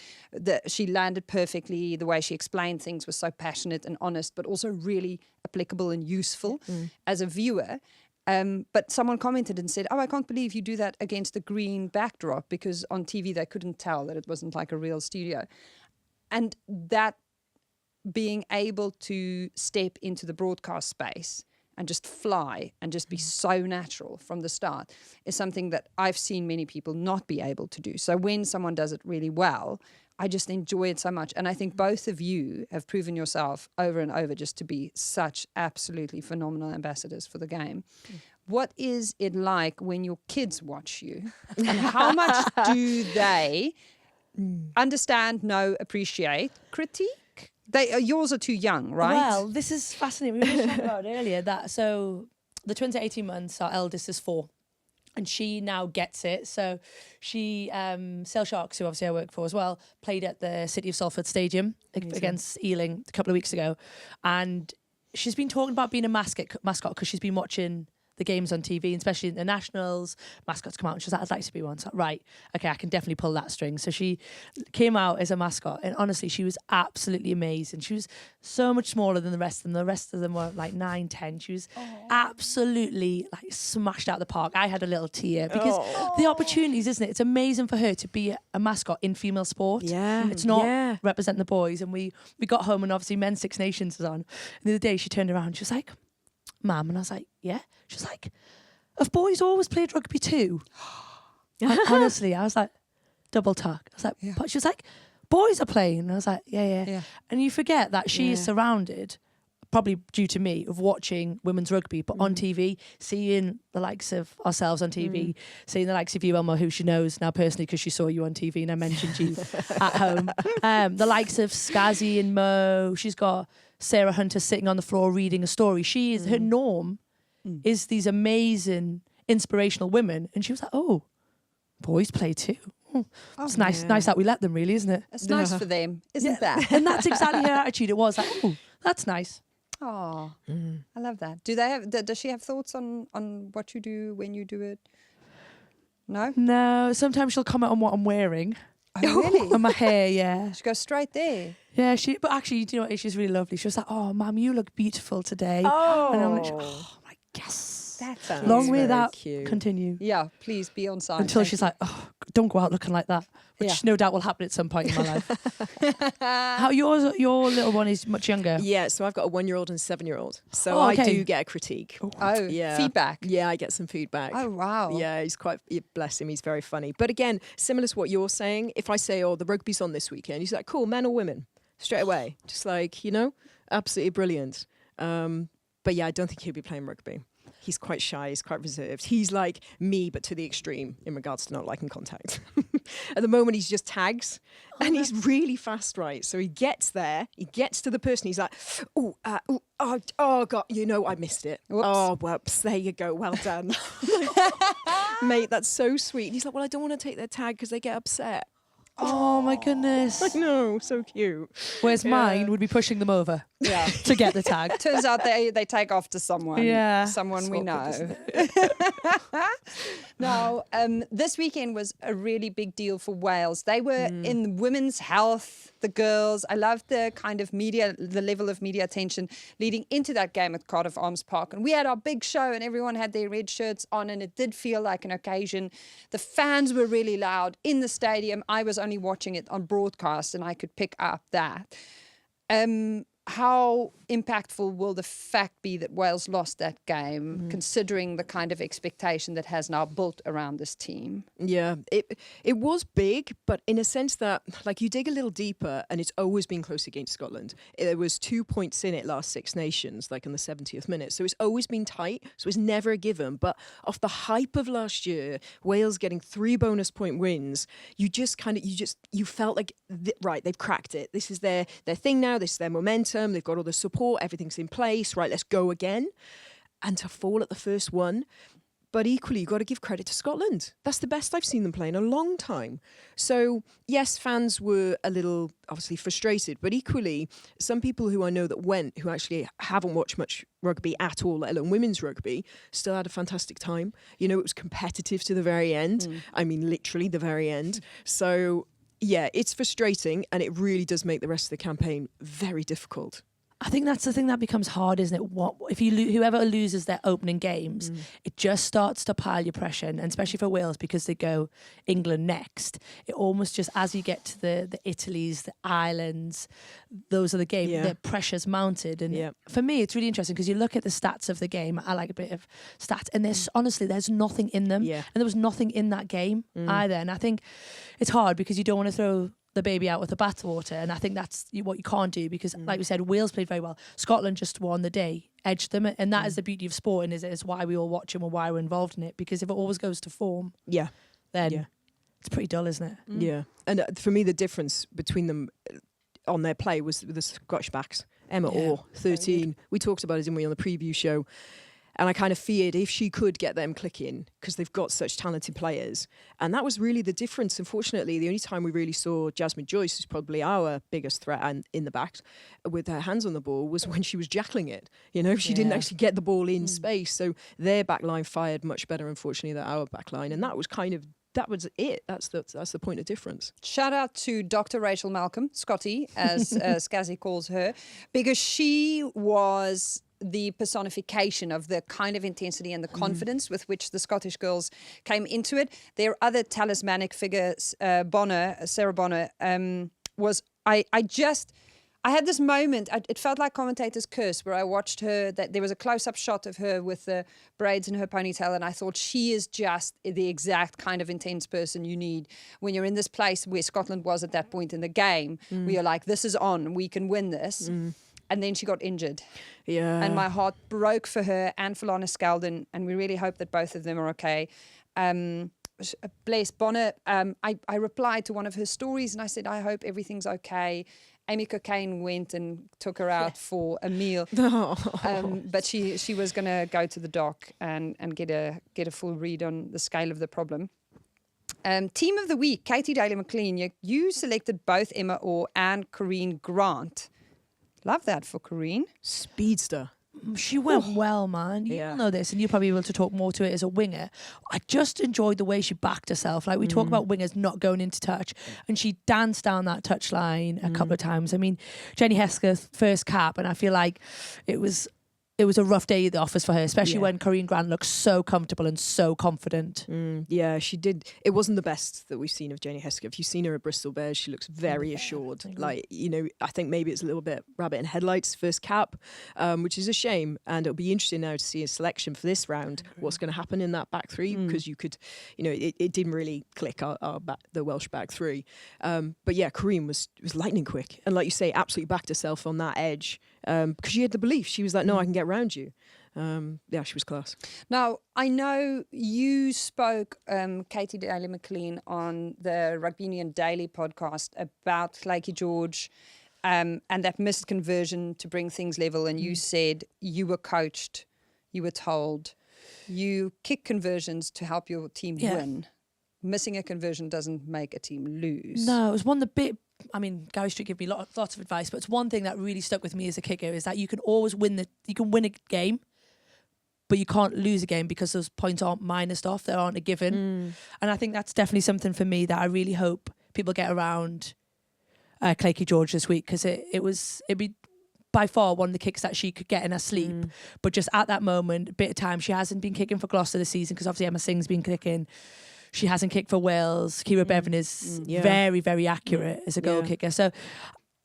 she landed perfectly. The way she explained things was so passionate and honest, but also really applicable and useful as a viewer. But someone commented and said, I can't believe you do that against a green backdrop, because on TV they couldn't tell that it wasn't like a real studio. And that being able to step into the broadcast space and just fly and just be so natural from the start is something that I've seen many people not be able to do. So when someone does it really well, I just enjoy it so much. And I think both of you have proven yourself over and over just to be such absolutely phenomenal ambassadors for the game. What is it like when your kids watch you? And how much do they understand, know, appreciate, critique? Yours are too young, right? Well, this is fascinating. We were talking about it earlier. So the twins are 18 months. Our eldest is 4. And she now gets it. So she, Sale Sharks, who obviously I work for as well, played at the City of Salford Stadium against Ealing a couple of weeks ago. And she's been talking about being a mascot because she's been watching the games on TV, especially the nationals, mascots come out, and she's like, I'd like to be one. So, right, okay, I can definitely pull that string. So she came out as a mascot, and honestly, she was absolutely amazing. She was so much smaller than the rest of them. The rest of them were like 9, 10. She was absolutely like smashed out of the park. I had a little tear because the opportunities, isn't it? It's amazing for her to be a mascot in female sport. Yeah. It's not representing the boys. And we got home, and obviously Men's Six Nations was on. And the other day she turned around, she was like, Mum, and I was like, yeah. She's like, have boys always played rugby too? Honestly, I was like, double tuck. I was like, but she was like, boys are playing. And I was like, yeah. And you forget that she is surrounded, probably due to me, of watching women's rugby, but on TV, seeing the likes of ourselves on TV, seeing the likes of you, Elma, who she knows now personally because she saw you on TV and I mentioned you at home. The likes of Scazzy and Mo. She's got Sarah Hunter sitting on the floor reading a story. She is her norm is these amazing inspirational women, and she was like, oh, boys play too. It's nice that we let them, really, isn't it? It's nice for them, isn't that? And that's exactly her attitude. It was like, oh, that's nice. Oh, I love that. Does she have thoughts on what you do when you do it? No, sometimes she'll comment on what I'm wearing. Oh, really? And my hair, yeah. She goes straight there. Yeah, but actually, do you know what? She's really lovely. She was like, oh, Mum, you look beautiful today. Oh. And I'm like, oh, my yes. That sounds long may that cute. continue. Yeah, please be on side. Until she's like, oh, don't go out looking like that. Which no doubt will happen at some point in my life. How your little one is much younger? Yeah, so I've got a 1-year-old and a 7-year-old. So I do get a critique. Oh, yeah. Feedback. Yeah, I get some feedback. Oh, wow. Yeah, bless him, he's very funny. But again, similar to what you're saying, if I say, the rugby's on this weekend, he's like, cool, men or women? Straight away. Just like, absolutely brilliant. But yeah, I don't think he'll be playing rugby. He's quite shy, he's quite reserved. He's like me, but to the extreme in regards to not liking contact. At the moment, he's just tags, and he's really fast, right? So he gets there, he gets to the person, he's like, oh, God, I missed it. Whoops. Oh, whoops, there you go, well done. Mate, that's so sweet. And he's like, well, I don't want to take their tag because they get upset. Oh my goodness. I know, so cute. Whereas mine would be pushing them over Yeah. to get the tag. Turns out they take after someone. Yeah. Someone It's we awkward, know. Now, this weekend was a really big deal for Wales. They were in women's health, the girls. I loved the kind of media, the level of media attention leading into that game at Cardiff Arms Park. And we had our big show and everyone had their red shirts on and it did feel like an occasion. The fans were really loud in the stadium. I was only watching it on broadcast and I could pick up that. How impactful will the fact be that Wales lost that game, considering the kind of expectation that has now built around this team? Yeah, it was big, but in a sense that, like, you dig a little deeper and it's always been close against Scotland. There was 2 points in it last Six Nations, like in the 70th minute. So it's always been tight. So it's never a given. But off the hype of last year, Wales getting 3 bonus point wins, you felt like, right, they've cracked it. This is their thing now. This is their momentum. They've got all the support. Everything's in place. Right, let's go again. And to fall at the first one. But equally, you've got to give credit to Scotland. That's the best I've seen them play in a long time. So, yes, fans were a little, obviously, frustrated. But equally, some people who I know that went, who actually haven't watched much rugby at all, let alone women's rugby, still had a fantastic time. You know, it was competitive to the very end. I mean, literally the very end. So, yeah, it's frustrating. And it really does make the rest of the campaign very difficult. I think that's the thing that becomes hard, isn't it? What if whoever loses their opening games, it just starts to pile your pressure, and especially for Wales because they go England next. It almost just, as you get to the Italies, the Irelands, those are the games. The pressure's mounted, and for me, it's really interesting because you look at the stats of the game. I like a bit of stats, and there's nothing in them, and there was nothing in that game either. And I think it's hard because you don't want to throw the baby out with the bathwater, and I think that's what you can't do because, like we said, Wales played very well. Scotland just won the day, edged them, and that is the beauty of sport, and is why we all watch them and why we're involved in it. Because if it always goes to form, then it's pretty dull, isn't it? Yeah, and for me, the difference between them on their play was the Scottish backs. Emma Orr, 13. We talked about it, didn't we, on the preview show? And I kind of feared if she could get them clicking, because they've got such talented players. And that was really the difference. Unfortunately, the only time we really saw Jasmine Joyce, who's probably our biggest threat in the back, with her hands on the ball, was when she was jackling it. You know, she didn't actually get the ball in space. So their back line fired much better, unfortunately, than our back line. And that was it. That's the point of difference. Shout out to Dr. Rachel Malcolm, Scotty, as Scazzy calls her, because she was the personification of the kind of intensity and the confidence with which the Scottish girls came into it. Their other talismanic figure, Sarah Bonner, I had this moment, it felt like Commentator's Curse, where I watched her, that there was a close-up shot of her with the braids in her ponytail, and I thought she is just the exact kind of intense person you need when you're in this place where Scotland was at that point in the game, where you're like, this is on, we can win this. And then she got injured. Yeah. And my heart broke for her and for Lana Skeldon, and we really hope that both of them are okay. Bless Bonner. I replied to one of her stories and I said, I hope everything's okay. Amy Cocaine went and took her out for a meal. But she was going to go to the doc and get a full read on the scale of the problem. Team of the week, Katy Daly-McLean. You selected both Emma Orr and Corinne Grant. Love that for Corinne. Speedster. She went well, man. You all know this, and you'll probably be able to talk more to it as a winger. I just enjoyed the way she backed herself. Like, we talk about wingers not going into touch, and she danced down that touch line a couple of times. I mean, Jenny Hesketh's first cap, and I feel like it was a rough day at the office for her, especially when Corinne Grant looks so comfortable and so confident. Yeah, she did. It wasn't the best that we've seen of Jenny Hesketh. If you've seen her at Bristol Bears, she looks very assured. Like, you know, I think maybe it's a little bit rabbit in headlights first cap, which is a shame. And it'll be interesting now to see a selection for this round. What's going to happen in that back three? Because you could, you know, it didn't really click the Welsh back three. But yeah, Corinne was lightning quick. And like you say, absolutely backed herself on that edge. Because she had the belief. She was like, no, I can get around you. Yeah, she was class. Now, I know you spoke, Katy Daly-McLean, on the Rugby Union Daily podcast about Lakey George and that missed conversion to bring things level. And you said you were coached, you were told, you kick conversions to help your team win. missing a conversion doesn't make a team lose. No, it was one of the bit. I mean, Gary Street gave me lots of advice, but it's one thing that really stuck with me as a kicker is that you can always win a game, but you can't lose a game because those points aren't minused off. They aren't a given. And I think that's definitely something for me that I really hope people get around Katy George this week, because it'd be by far one of the kicks that she could get in her sleep. But just at that moment, a bit of time, she hasn't been kicking for Gloucester this season because obviously Emma Singh's been kicking. She hasn't kicked for Wales. Kira Bevan is very, very accurate as a goal kicker. So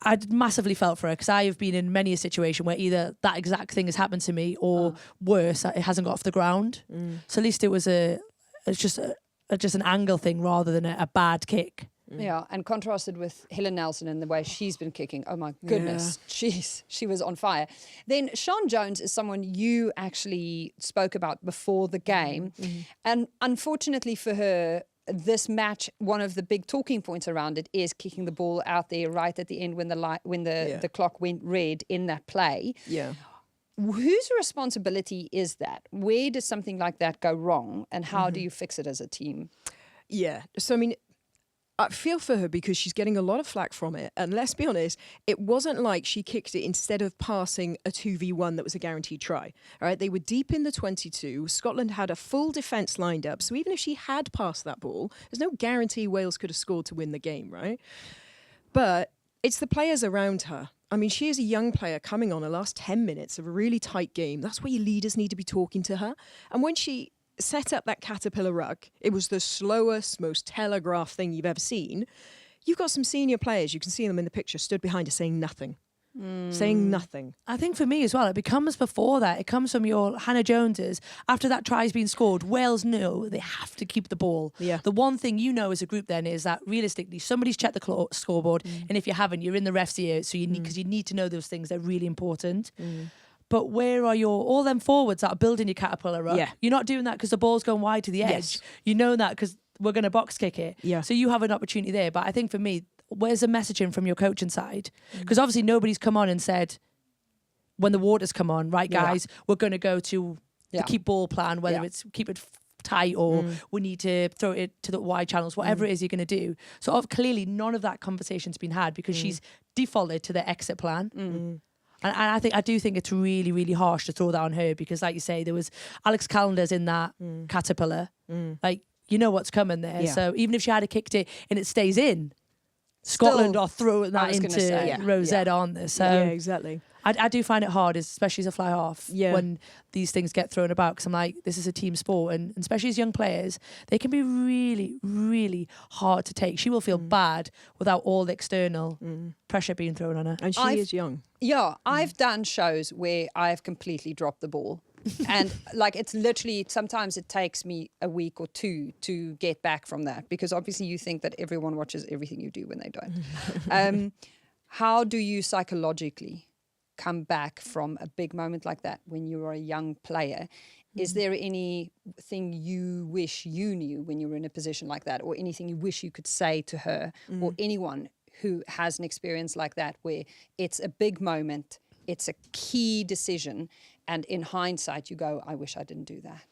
I massively felt for her, because I have been in many a situation where either that exact thing has happened to me or worse, it hasn't got off the ground. So at least it was just an angle thing rather than a bad kick. Yeah, and contrasted with Helen Nelson and the way she's been kicking. Oh my goodness, she was on fire. Then Sean Jones is someone you actually spoke about before the game. And unfortunately for her, this match, one of the big talking points around it is kicking the ball out there right at the end when the clock went red in that play. Yeah. Whose responsibility is that? Where does something like that go wrong, and how do you fix it as a team? Yeah. So, I mean, I feel for her because she's getting a lot of flack from it. And let's be honest, it wasn't like she kicked it instead of passing a 2v1 that was a guaranteed try. All right, they were deep in the 22. Scotland had a full defence lined up. So even if she had passed that ball, there's no guarantee Wales could have scored to win the game, right? But it's the players around her. I mean, she is a young player coming on the last 10 minutes of a really tight game. That's where your leaders need to be talking to her. And when she set up that caterpillar rug, it was the slowest, most telegraphed thing you've ever seen. You've got some senior players, you can see them in the picture, stood behind her saying nothing. Saying nothing. I think for me as well, it becomes before that. It comes from your Hannah Joneses. After that try's been scored, Wales know they have to keep the ball. Yeah. The one thing you know as a group then is that realistically, somebody's checked the scoreboard, and if you haven't, you're in the ref's ear. So you need, because you need to know those things. They're really important. But where are all them forwards that are building your caterpillar rug? Yeah. You're not doing that because the ball's going wide to the edge. Yes. You know that because we're going to box kick it. Yeah. So you have an opportunity there. But I think for me, where's the messaging from your coaching side? Because obviously nobody's come on and said, when the waters come on, right, guys, we're going to go to the keep ball plan, whether it's keep it tight or we need to throw it to the wide channels, whatever it is you're going to do. So clearly none of that conversation's been had because she's defaulted to the exit plan. And I do think it's really, really harsh to throw that on her because, like you say, there was Alex Callender's in that caterpillar. Like, you know what's coming there. Yeah. So even if she had kicked it and it stays in, Scotland are throwing that into Rosette on this. So Yeah, exactly. I do find it hard, especially as a fly half, when these things get thrown about. Because I'm like, this is a team sport, and especially as young players, they can be really, really hard to take. She will feel bad without all the external pressure being thrown on her. And she is young. Yeah, I've done shows where I've completely dropped the ball. And like, it's literally, sometimes it takes me a week or two to get back from that, because obviously you think that everyone watches everything you do when they don't. How do you psychologically come back from a big moment like that when you are a young player? Is there anything you wish you knew when you were in a position like that, or anything you wish you could say to her or anyone who has an experience like that, where it's a big moment, it's a key decision, and in hindsight you go, I wish I didn't do that?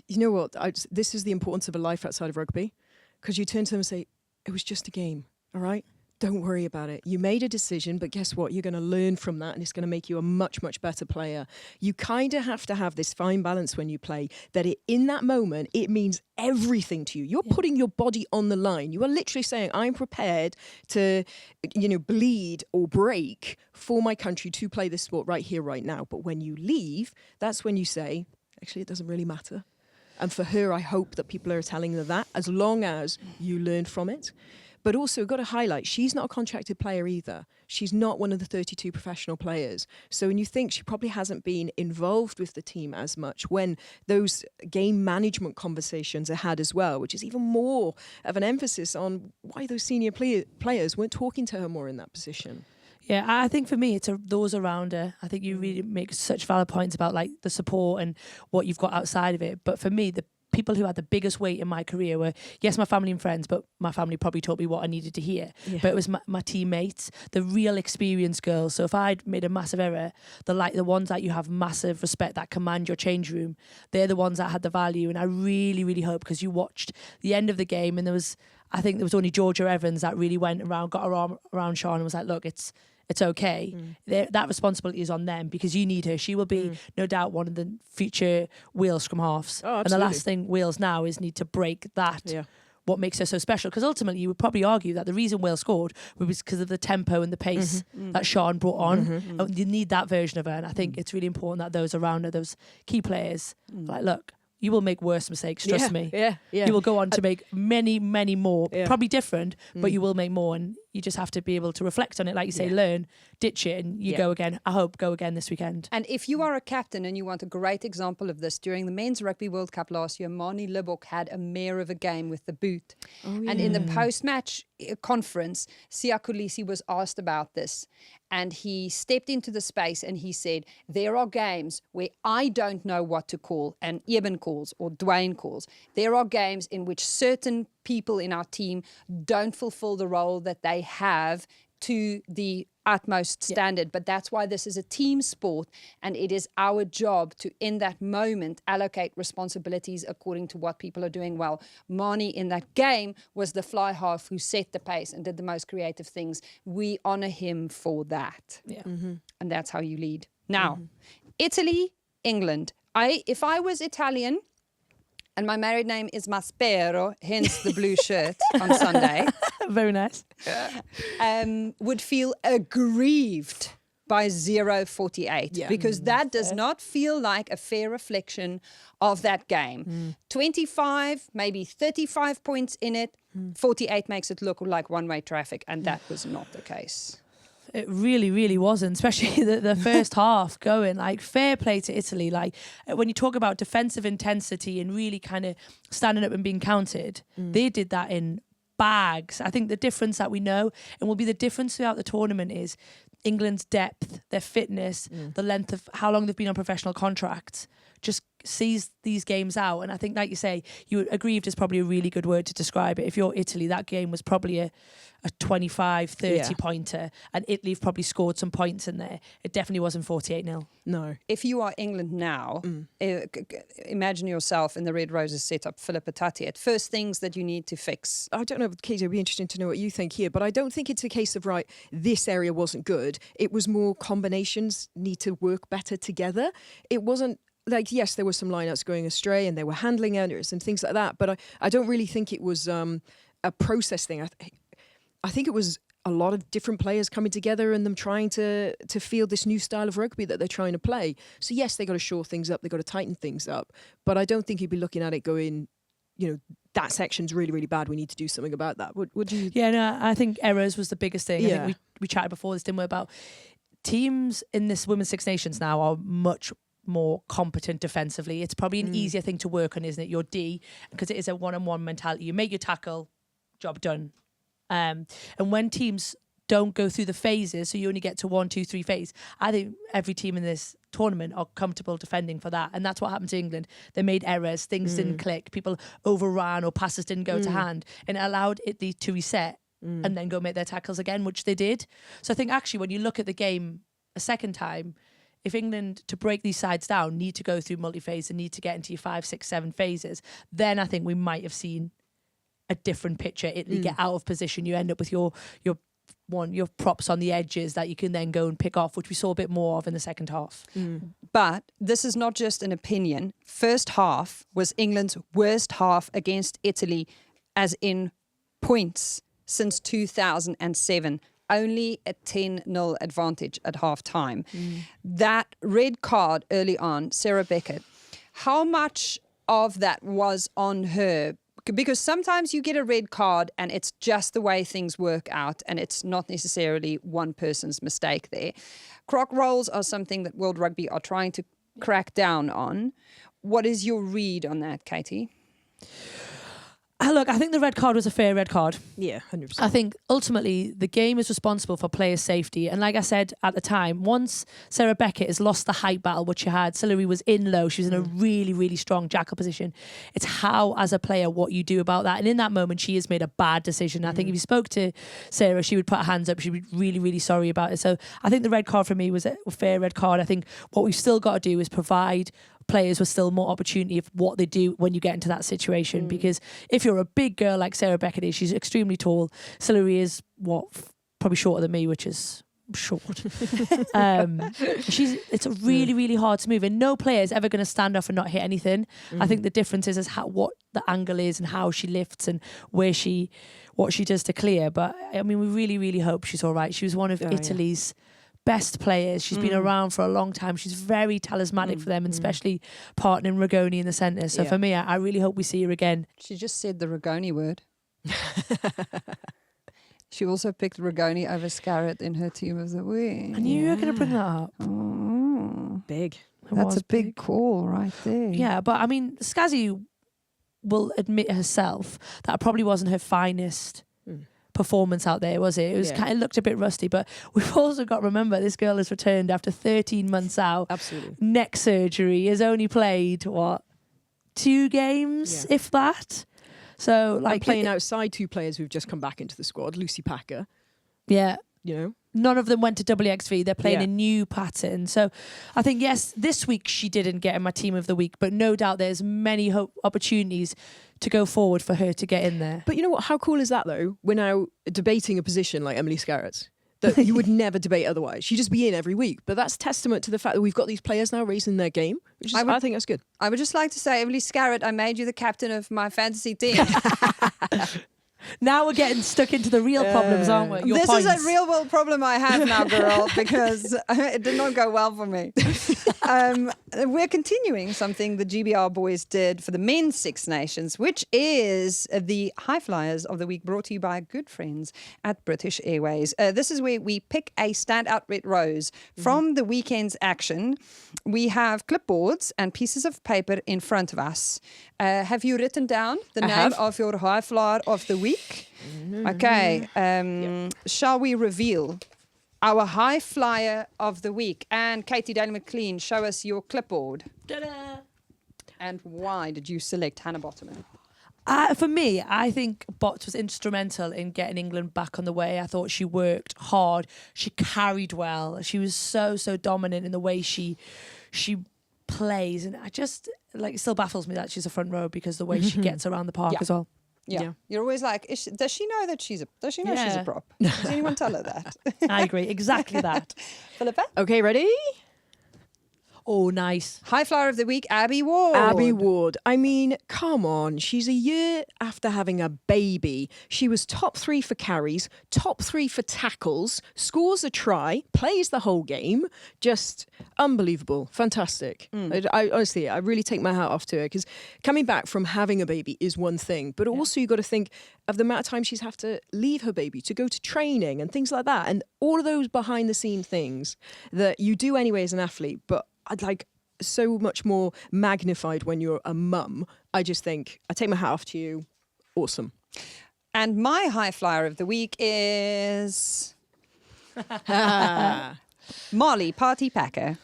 You know what? This is the importance of a life outside of rugby, because you turn to them and say, it was just a game, all right? Don't worry about it. You made a decision, but guess what? You're going to learn from that, and it's going to make you a much, much better player. You kind of have to have this fine balance when you play, that in that moment, it means everything to you. You're putting your body on the line. You are literally saying, I'm prepared to, bleed or break for my country to play this sport right here, right now. But when you leave, that's when you say, actually, it doesn't really matter. And for her, I hope that people are telling her that, as long as you learn from it. But also, got to highlight, she's not a contracted player either. She's not one of the 32 professional players. So when you think she probably hasn't been involved with the team as much when those game management conversations are had as well, which is even more of an emphasis on why those senior players weren't talking to her more in that position. Yeah, I think for me, it's those around her. I think you really make such valid points about like the support and what you've got outside of it. But for me, people who had the biggest weight in my career were, yes, my family and friends, but my family probably taught me what I needed to hear. Yeah. But it was my teammates, the real experienced girls. So if I'd made a massive error, the ones that you have massive respect, that command your change room, they're the ones that had the value. And I really, really hope, because you watched the end of the game, and I think there was only Georgia Evans that really went around, got her arm around Sean and was like, look, it's okay. That responsibility is on them, because you need her. She will be, no doubt, one of the future Wales scrum halves. Oh, and the last thing Wales now is need to break that. Yeah. What makes her so special? Because ultimately, you would probably argue that the reason Wales scored was because of the tempo and the pace that Sean brought on. And you need that version of her. And I think it's really important that those around her, those key players, like, look, you will make worse mistakes, trust me. Yeah. You will go on to make many, many more, Yeah. probably different, but you will make more. And you just have to be able to reflect on it. Like you say, learn, ditch it, and you go again. I hope go again this weekend. And if you are a captain and you want a great example of this, during the Men's Rugby World Cup last year, Mani Libbok had a mare of a game with the boot. And in the post-match conference, Siya Kolisi was asked about this. And he stepped into the space and he said, there are games where I don't know what to call, and Eben calls or Dwayne calls. There are games in which certain people in our team don't fulfill the role that they have to the utmost standard. But that's why this is a team sport, and it is our job to, in that moment, allocate responsibilities according to what people are doing well. Mani in that game was the fly half who set the pace and did the most creative things. We honor him for that. Yeah. And that's how you lead. Now, Italy, England. If I was Italian, and my married name is Maspero, hence the blue shirt on Sunday, Very nice. would feel aggrieved by 0-48 because that does not feel like a fair reflection of that game. 25, maybe 35 points in it, 48 makes it look like one-way traffic, and that was not the case. It really, really wasn't, especially the first half going. Like, fair play to Italy. Like, when you talk about defensive intensity and really kind of standing up and being counted, they did that in bags. I think the difference that we know, and will be the difference throughout the tournament, is England's depth, their fitness, the length of how long they've been on professional contracts, just sees these games out. And I think, like you say, aggrieved is probably a really good word to describe it. If you're Italy, that game was probably a 25, 30 pointer, and Italy have probably scored some points in there. It definitely wasn't 48-0. No. If you are England now, imagine yourself in the Red Roses setup, Philippa Tuttiett. First things that you need to fix. I don't know, Katy, it'd be interesting to know what you think here, but I don't think it's a case of, right, this area wasn't good. It was more combinations need to work better together. It wasn't like, yes, there were some lineouts going astray and they were handling errors and things like that, but I don't really think it was a process thing. I think it was a lot of different players coming together and them trying to field this new style of rugby that they're trying to play. So yes, they got to shore things up, they got to tighten things up, but I don't think you'd be looking at it going, that section's really, really bad. We need to do something about that. Would you? Yeah, no, I think errors was the biggest thing. I think we chatted before this, didn't we, about teams in this Women's Six Nations now are much more competent defensively. It's probably an easier thing to work on, isn't it? Your D, because it is a one-on-one mentality. You make your tackle, job done. And when teams don't go through the phases, so you only get to 1, 2, 3 phase, I think every team in this tournament are comfortable defending for that. And that's what happened to England. They made errors, things didn't click, people overran or passes didn't go to hand, and it allowed Italy to reset and then go make their tackles again, which they did. So I think actually when you look at the game a second time, if England, to break these sides down, need to go through multi-phase and need to get into your 5, 6, 7 phases, then I think we might have seen a different picture. Italy get out of position. You end up with your props on the edges that you can then go and pick off, which we saw a bit more of in the second half. But this is not just an opinion. First half was England's worst half against Italy, as in points, since 2007. Only a 10-0 advantage at half time. That red card early on, Sarah Beckett, how much of that was on her? Because sometimes you get a red card and it's just the way things work out and it's not necessarily one person's mistake there. Croc rolls are something that World Rugby are trying to crack down on. What is your read on that, Katy? Look, look, I think the red card was a fair red card. Yeah, 100%. I think ultimately the game is responsible for player safety. And like I said at the time, once Sarah Beckett has lost the height battle, which she had, Sillery was in low. She was in a really, really strong jackal position. It's how, as a player, what you do about that. And in that moment, she has made a bad decision. I think if you spoke to Sarah, she would put her hands up. She'd be really, really sorry about it. So I think the red card for me was a fair red card. I think what we've still got to do is provide players with still more opportunity of what they do when you get into that situation. Because if you're a big girl like Sarah Beckett is, she's extremely tall. Sillery is probably shorter than me, which is short. It's really, really hard to move, and no player is ever going to stand off and not hit anything. I think the difference is what the angle is and how she lifts and what she does to clear. But I mean, we really, really hope she's all right. She was one of Italy's best players. She's been around for a long time. She's very talismanic for them, and especially partnering Rigoni in the centre. So for me, I really hope we see her again. She just said the Rigoni word. She also picked Rigoni over Scarrett in her team of the week. I knew you were going to bring that up. Oh, Big. that's a big call right there. Yeah, but I mean, Scazzy will admit herself that probably wasn't her finest performance out there, was it? It was kind of looked a bit rusty, but we've also got to remember this girl has returned after 13 months out. Absolutely. Neck surgery, has only played 2 games, if that. So like playing outside 2 players who've just come back into the squad, Lucy Packer. Yeah. You know? None of them went to WXV. They're playing a new pattern. So I think, yes, this week she didn't get in my team of the week, but no doubt there's many opportunities to go forward for her to get in there. But you know what? How cool is that, though? We're now debating a position like Emily Scarrett's that you would never debate otherwise. She'd just be in every week. But that's testament to the fact that we've got these players now raising their game, which is, I think that's good. I would just like to say, Emily Scarrett, I made you the captain of my fantasy team. Now we're getting stuck into the real problems, aren't we? This is a real world problem I have now, girl, because it did not go well for me. We're continuing something the GBR boys did for the men's Six Nations, which is the High Flyers of the Week, brought to you by good friends at British Airways. This is where we pick a standout red rose from the weekend's action. We have clipboards and pieces of paper in front of us. Have you written down the name of your High Flyer of the Week? Okay. Shall we reveal our High Flyer of the Week? And Katy Daly McLean, show us your clipboard. Ta-da! And why did you select Hannah Bottoman? For me, I think Bot was instrumental in getting England back on the way. I thought she worked hard. She carried well. She was so dominant in the way she plays. And I just, it still baffles me that she's a front row because the way she gets around the park as well. Yeah. You're always like, does she know that she's a prop? Does anyone tell her that? I agree. Exactly that. Philippa? Okay, ready? Oh, nice. High Flyer of the Week, Abby Ward. Abby Ward. I mean, come on. She's a year after having a baby. She was top 3 for carries, top 3 for tackles, scores a try, plays the whole game. Just unbelievable. Fantastic. I honestly, I really take my hat off to her, because coming back from having a baby is one thing, but also you've got to think of the amount of time she's have to leave her baby to go to training and things like that, and all of those behind the scene things that you do anyway as an athlete, but I'd like so much more magnified when you're a mum. I just think, I take my hat off to you. Awesome. And my High Flyer of the Week is Molly Party Packer.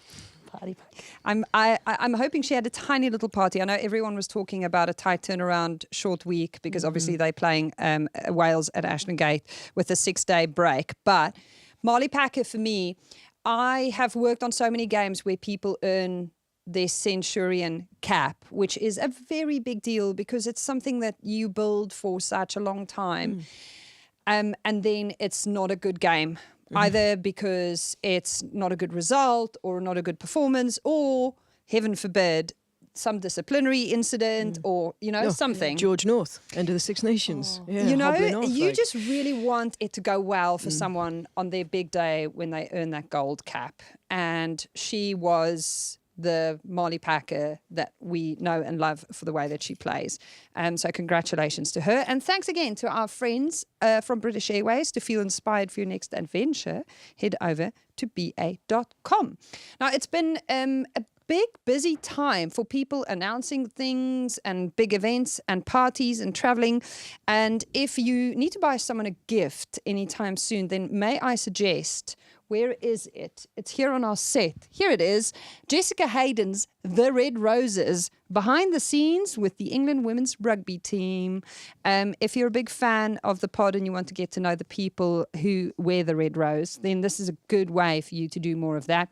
I'm hoping she had a tiny little party. I know everyone was talking about a tight turnaround short week because obviously they're playing Wales at Ashton Gate with a 6-day break. But Molly Packer, for me, I have worked on so many games where people earn their Centurion cap, which is a very big deal because it's something that you build for such a long time. And then it's not a good game, either because it's not a good result or not a good performance, or heaven forbid, some disciplinary incident or, something. George North, end of the Six Nations. Yeah, you just really want it to go well for someone on their big day when they earn that gold cap. And she was the Molly Packer that we know and love for the way that she plays. So congratulations to her. And thanks again to our friends from British Airways. To feel inspired for your next adventure, head over to ba.com. Now, it's been a big, busy time for people announcing things and big events and parties and traveling. And if you need to buy someone a gift anytime soon, then may I suggest, where is it? It's here on our set. Here it is. Jessica Hayden's The Red Roses, behind the scenes with the England women's rugby team. If you're a big fan of the pod and you want to get to know the people who wear the red rose, then this is a good way for you to do more of that.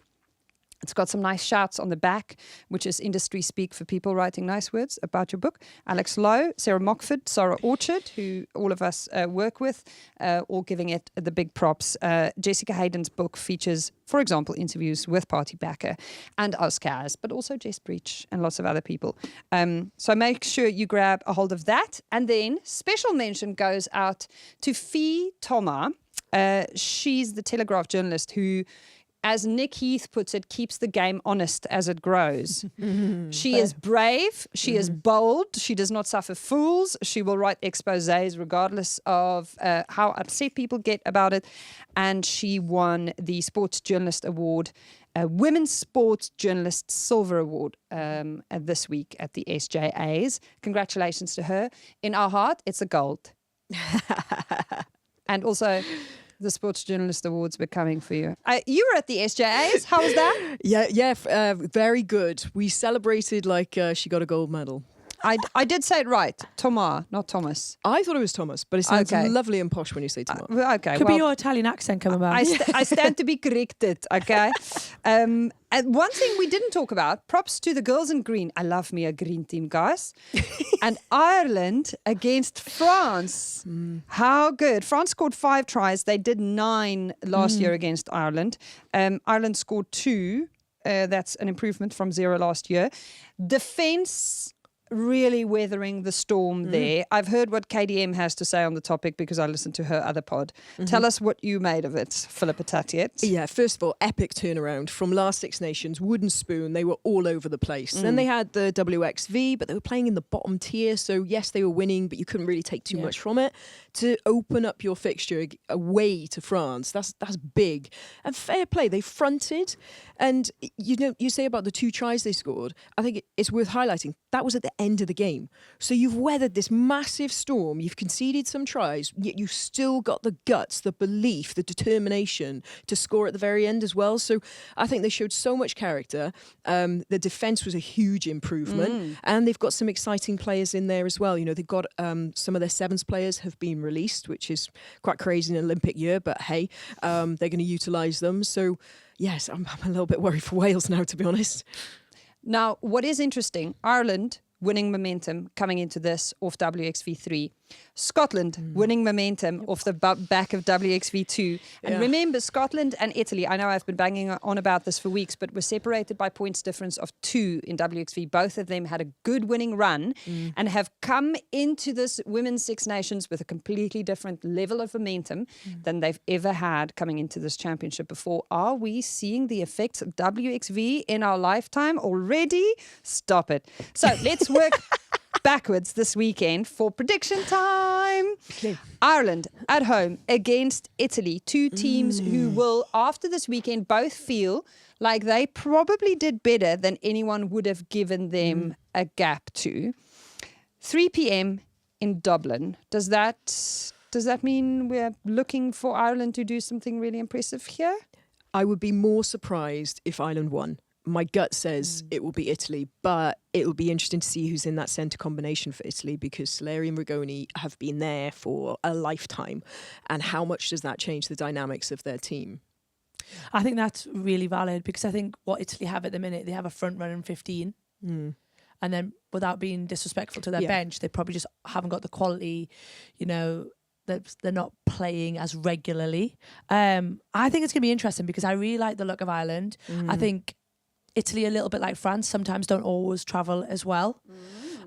It's got some nice shouts on the back, which is industry speak for people writing nice words about your book. Alex Lowe, Sarah Mockford, Sarah Orchard, who all of us work with, all giving it the big props. Jessica Hayden's book features, for example, interviews with Party Backer and Scaz, but also Jess Breach and lots of other people. So make sure you grab a hold of that. And then special mention goes out to Fee Thoma. She's the Telegraph journalist who, as Nick Heath puts it, keeps the game honest as it grows. She is brave. She is bold. She does not suffer fools. She will write exposés regardless of how upset people get about it. And she won the Sports Journalist Award, Women's Sports Journalist Silver Award this week at the SJAs. Congratulations to her. In our heart, it's a gold. And also, the Sports Journalist Awards were coming for you. You were at the SJAs. How was that? Very good. We celebrated like she got a gold medal. I did say it right. Thomas, not Thomas. I thought it was Thomas, but it sounds lovely and posh when you say Thomas. Okay. Could be your Italian accent coming back. I stand to be corrected, okay? And one thing we didn't talk about, props to the girls in green. I love me a green team, guys. And Ireland against France. How good. France scored 5 tries. They did 9 last year against Ireland. Ireland scored 2. That's an improvement from 0 last year. Defence really weathering the storm there. I've heard what KDM has to say on the topic because I listened to her other pod. Tell us what you made of it, Philippa Tuttiett. Yeah, first of all, epic turnaround from last Six Nations, wooden spoon. They were all over the place. Then they had the WXV, but they were playing in the bottom tier. So yes, they were winning, but you couldn't really take too much from it. To open up your fixture away to France, that's big. And fair play, they fronted. And you say about the 2 tries they scored, I think it's worth highlighting. That was at the end of the game. So you've weathered this massive storm, you've conceded some tries, yet you still got the guts, the belief, the determination to score at the very end as well. So I think they showed so much character. The defence was a huge improvement, and they've got some exciting players in there as well. You know, they've got some of their sevens players have been released, which is quite crazy in an Olympic year, but hey, they're going to utilise them. So yes, I'm a little bit worried for Wales now, to be honest. Now, what is interesting, Ireland winning momentum coming into this off WXV3. Scotland winning momentum off the back of WXV2. And remember, Scotland and Italy, I know I've been banging on about this for weeks, but were separated by points difference of 2 in WXV. Both of them had a good winning run and have come into this Women's Six Nations with a completely different level of momentum than they've ever had coming into this championship before. Are we seeing the effects of WXV in our lifetime already? Stop it. So let's work backwards this weekend for prediction time. Okay. Ireland at home against Italy, 2 teams who will, after this weekend, both feel like they probably did better than anyone would have given them a gap to. 3 p.m. in Dublin. Does that mean we're looking for Ireland to do something really impressive here? I would be more surprised if Ireland won. My gut says it will be Italy, but it will be interesting to see who's in that centre combination for Italy, because Solari and Rigoni have been there for a lifetime. And how much does that change the dynamics of their team? I think that's really valid, because I think what Italy have at the minute, they have a front runner in 15. And then without being disrespectful to their bench, they probably just haven't got the quality, you know, they're not playing as regularly. I think it's going to be interesting because I really like the look of Ireland. I think Italy, a little bit like France, sometimes don't always travel as well.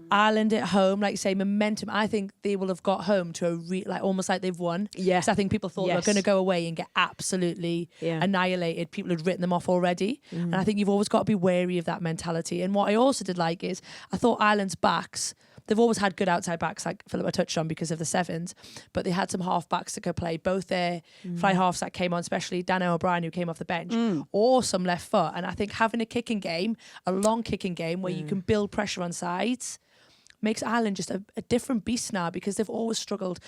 Ireland at home, like you say, momentum. I think they will have got home to a almost like they've won. Yeah. Because I think people thought they were going to go away and get absolutely annihilated. People had written them off already. And I think you've always got to be wary of that mentality. And what I also did like is I thought Ireland's backs they've always had good outside backs, like Philippa touched on, because of the sevens, but they had some half backs that could play. Both their fly halves that came on, especially Dana O'Brien, who came off the bench, or some left foot. And I think having a kicking game, a long kicking game where you can build pressure on sides, makes Ireland just a different beast now, because they've always struggled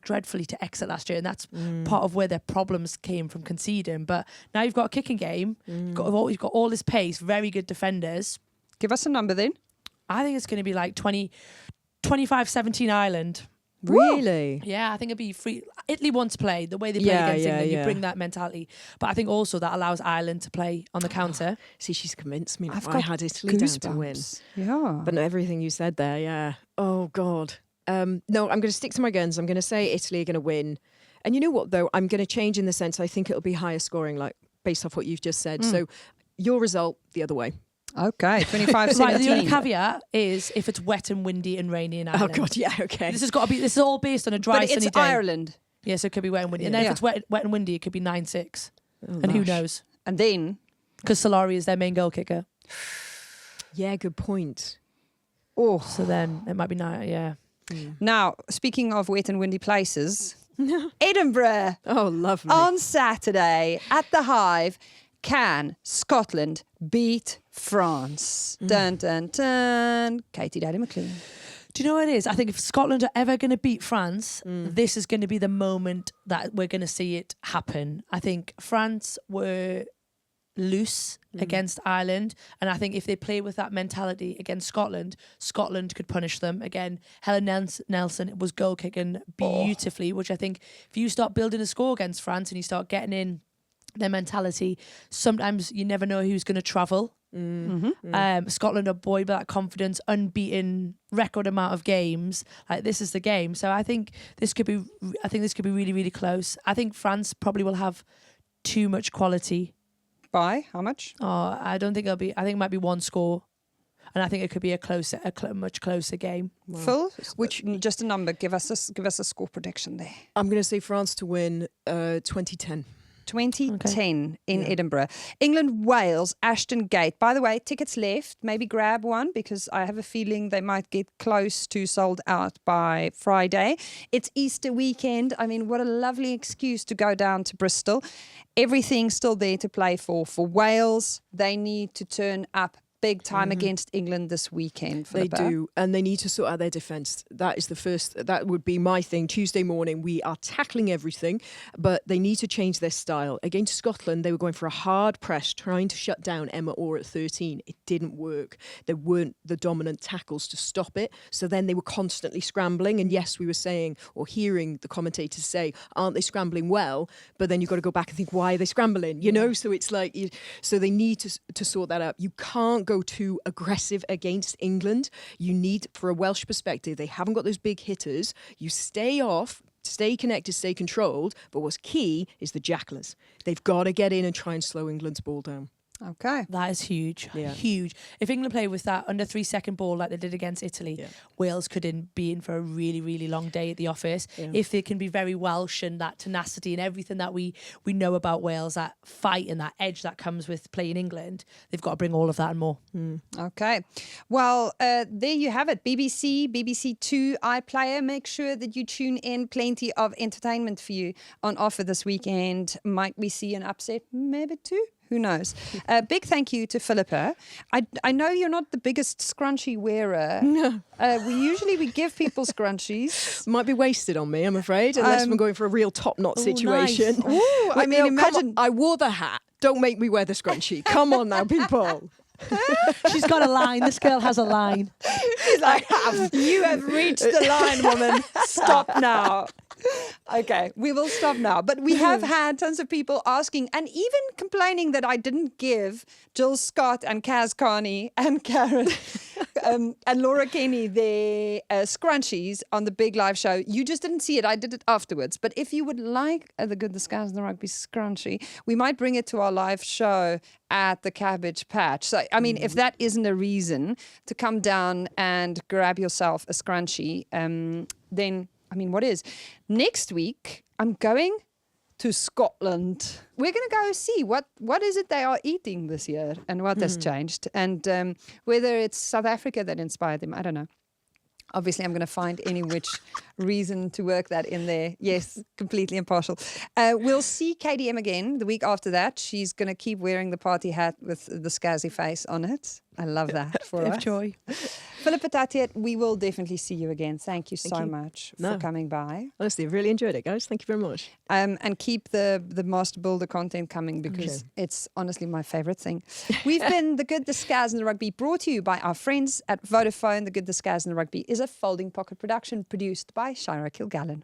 dreadfully to exit last year, and that's part of where their problems came from conceding. But now you've got a kicking game, you've got all this pace, very good defenders. Give us a number then. I think it's going to be like 25-17 Ireland. Really? Yeah, I think it'd be free. Italy want to play the way they play against England. You bring that mentality. But I think also that allows Ireland to play on the counter. See, she's convinced me. I've I got had Italy down to win. Yeah. But everything you said there, yeah. Oh, God. No, I'm going to stick to my guns. I'm going to say Italy are going to win. And you know what, though? I'm going to change in the sense I think it'll be higher scoring, like based off what you've just said. So your result, the other way. Okay, 25-17. Right, the only caveat is if it's wet and windy and rainy in Ireland. Oh, God, yeah, okay. This is all based on a dry, But sunny it's day. Ireland. Yeah, so it could be wet and windy. And then if it's wet and windy, it could be 9-6. And who knows? And then... Because Solari is their main goal kicker. Yeah, good point. Oh, So then it might be 9, yeah. now, speaking of wet and windy places, Edinburgh Oh, lovely. on Saturday at the Hive. Can Scotland beat France? Dun, dun, dun. Katy, Daddy McLean. Do you know what it is? I think if Scotland are ever going to beat France, this is going to be the moment that we're going to see it happen. I think France were loose against Ireland, and I think if they play with that mentality against Scotland, Scotland could punish them. Again, Helen Nelson was goal kicking beautifully, which I think if you start building a score against France and you start getting in their mentality, sometimes you never know who's going to travel. Scotland are buoyed by that confidence, unbeaten record amount of games. Like, this is the game. So I think this could be really, really close. I think France probably will have too much quality. By how much? Oh, I don't think it'll be. I think it might be one score, and I think it could be a much closer game. Phil, just a number. Give us a score prediction there. I'm going to say France to win 2010. 2010 in Edinburgh. England, Wales, Ashton Gate. By the way, tickets left. Maybe grab one, because I have a feeling they might get close to sold out by Friday. It's Easter weekend. I mean, what a lovely excuse to go down to Bristol. Everything's still there to play for. For Wales, they need to turn up big time against England this weekend. Philippa. They do, and they need to sort out their defence. That is the first. That would be my thing. Tuesday morning, we are tackling everything, but they need to change their style. Against Scotland, they were going for a hard press, trying to shut down Emma Orr at 13. It didn't work. There weren't the dominant tackles to stop it, so then they were constantly scrambling. And yes, we were saying or hearing the commentators say, "Aren't they scrambling well?" But then you've got to go back and think, why are they scrambling? You know, so it's like, so they need to sort that out. You can't go too aggressive against England. You need, for a Welsh perspective, they haven't got those big hitters. You stay off, stay connected, stay controlled. But what's key is the jacklers. They've got to get in and try and slow England's ball down. Okay. That is huge. Yeah. Huge. If England play with that under 3 second ball like they did against Italy, Wales could be in for a really, really long day at the office. Yeah. If they can be very Welsh and that tenacity and everything that we know about Wales, that fight and that edge that comes with playing England, they've got to bring all of that and more. Okay. Well, there you have it. BBC Two, iPlayer. Make sure that you tune in. Plenty of entertainment for you on offer this weekend. Might we see an upset? Maybe two. Who knows? Big thank you to Philippa. I know you're not the biggest scrunchie wearer. No. We give people scrunchies. Might be wasted on me, I'm afraid, unless we're going for a real top-knot situation. Nice. Ooh, I mean, imagine. I wore the hat. Don't make me wear the scrunchie. Come on now, people. She's got a line. This girl has a line. She's like, you have reached the line, woman. Stop now. Okay, we will stop now. But we have had tons of people asking and even complaining that I didn't give Jill Scott and Kaz Carney and Karen and Laura Kenny their scrunchies on the big live show. You just didn't see it. I did it afterwards. But if you would like the Good, the Scaz and the Rugby scrunchie, we might bring it to our live show at the Cabbage Patch. So, I mean, if that isn't a reason to come down and grab yourself a scrunchie, then... I mean, what is? Next week, I'm going to Scotland. We're going to go see what is it they are eating this year and what has changed. And whether it's South Africa that inspired them, I don't know. Obviously, I'm going to find any which reason to work that in there. Yes, completely impartial. We'll see Katy again the week after that. She's going to keep wearing the party hat with the Scazzy face on it. I love that for us. Joy. Philippa Tuttiett, we will definitely see you again. Thank you so you. much for coming by. Honestly, I've really enjoyed it, guys. Thank you very much. And keep the Master Builder content coming because it's honestly my favourite thing. We've been The Good, the Scaz and the Rugby, brought to you by our friends at Vodafone. The Good, the Scaz and the Rugby is a folding pocket production produced by Shira Kilgallen.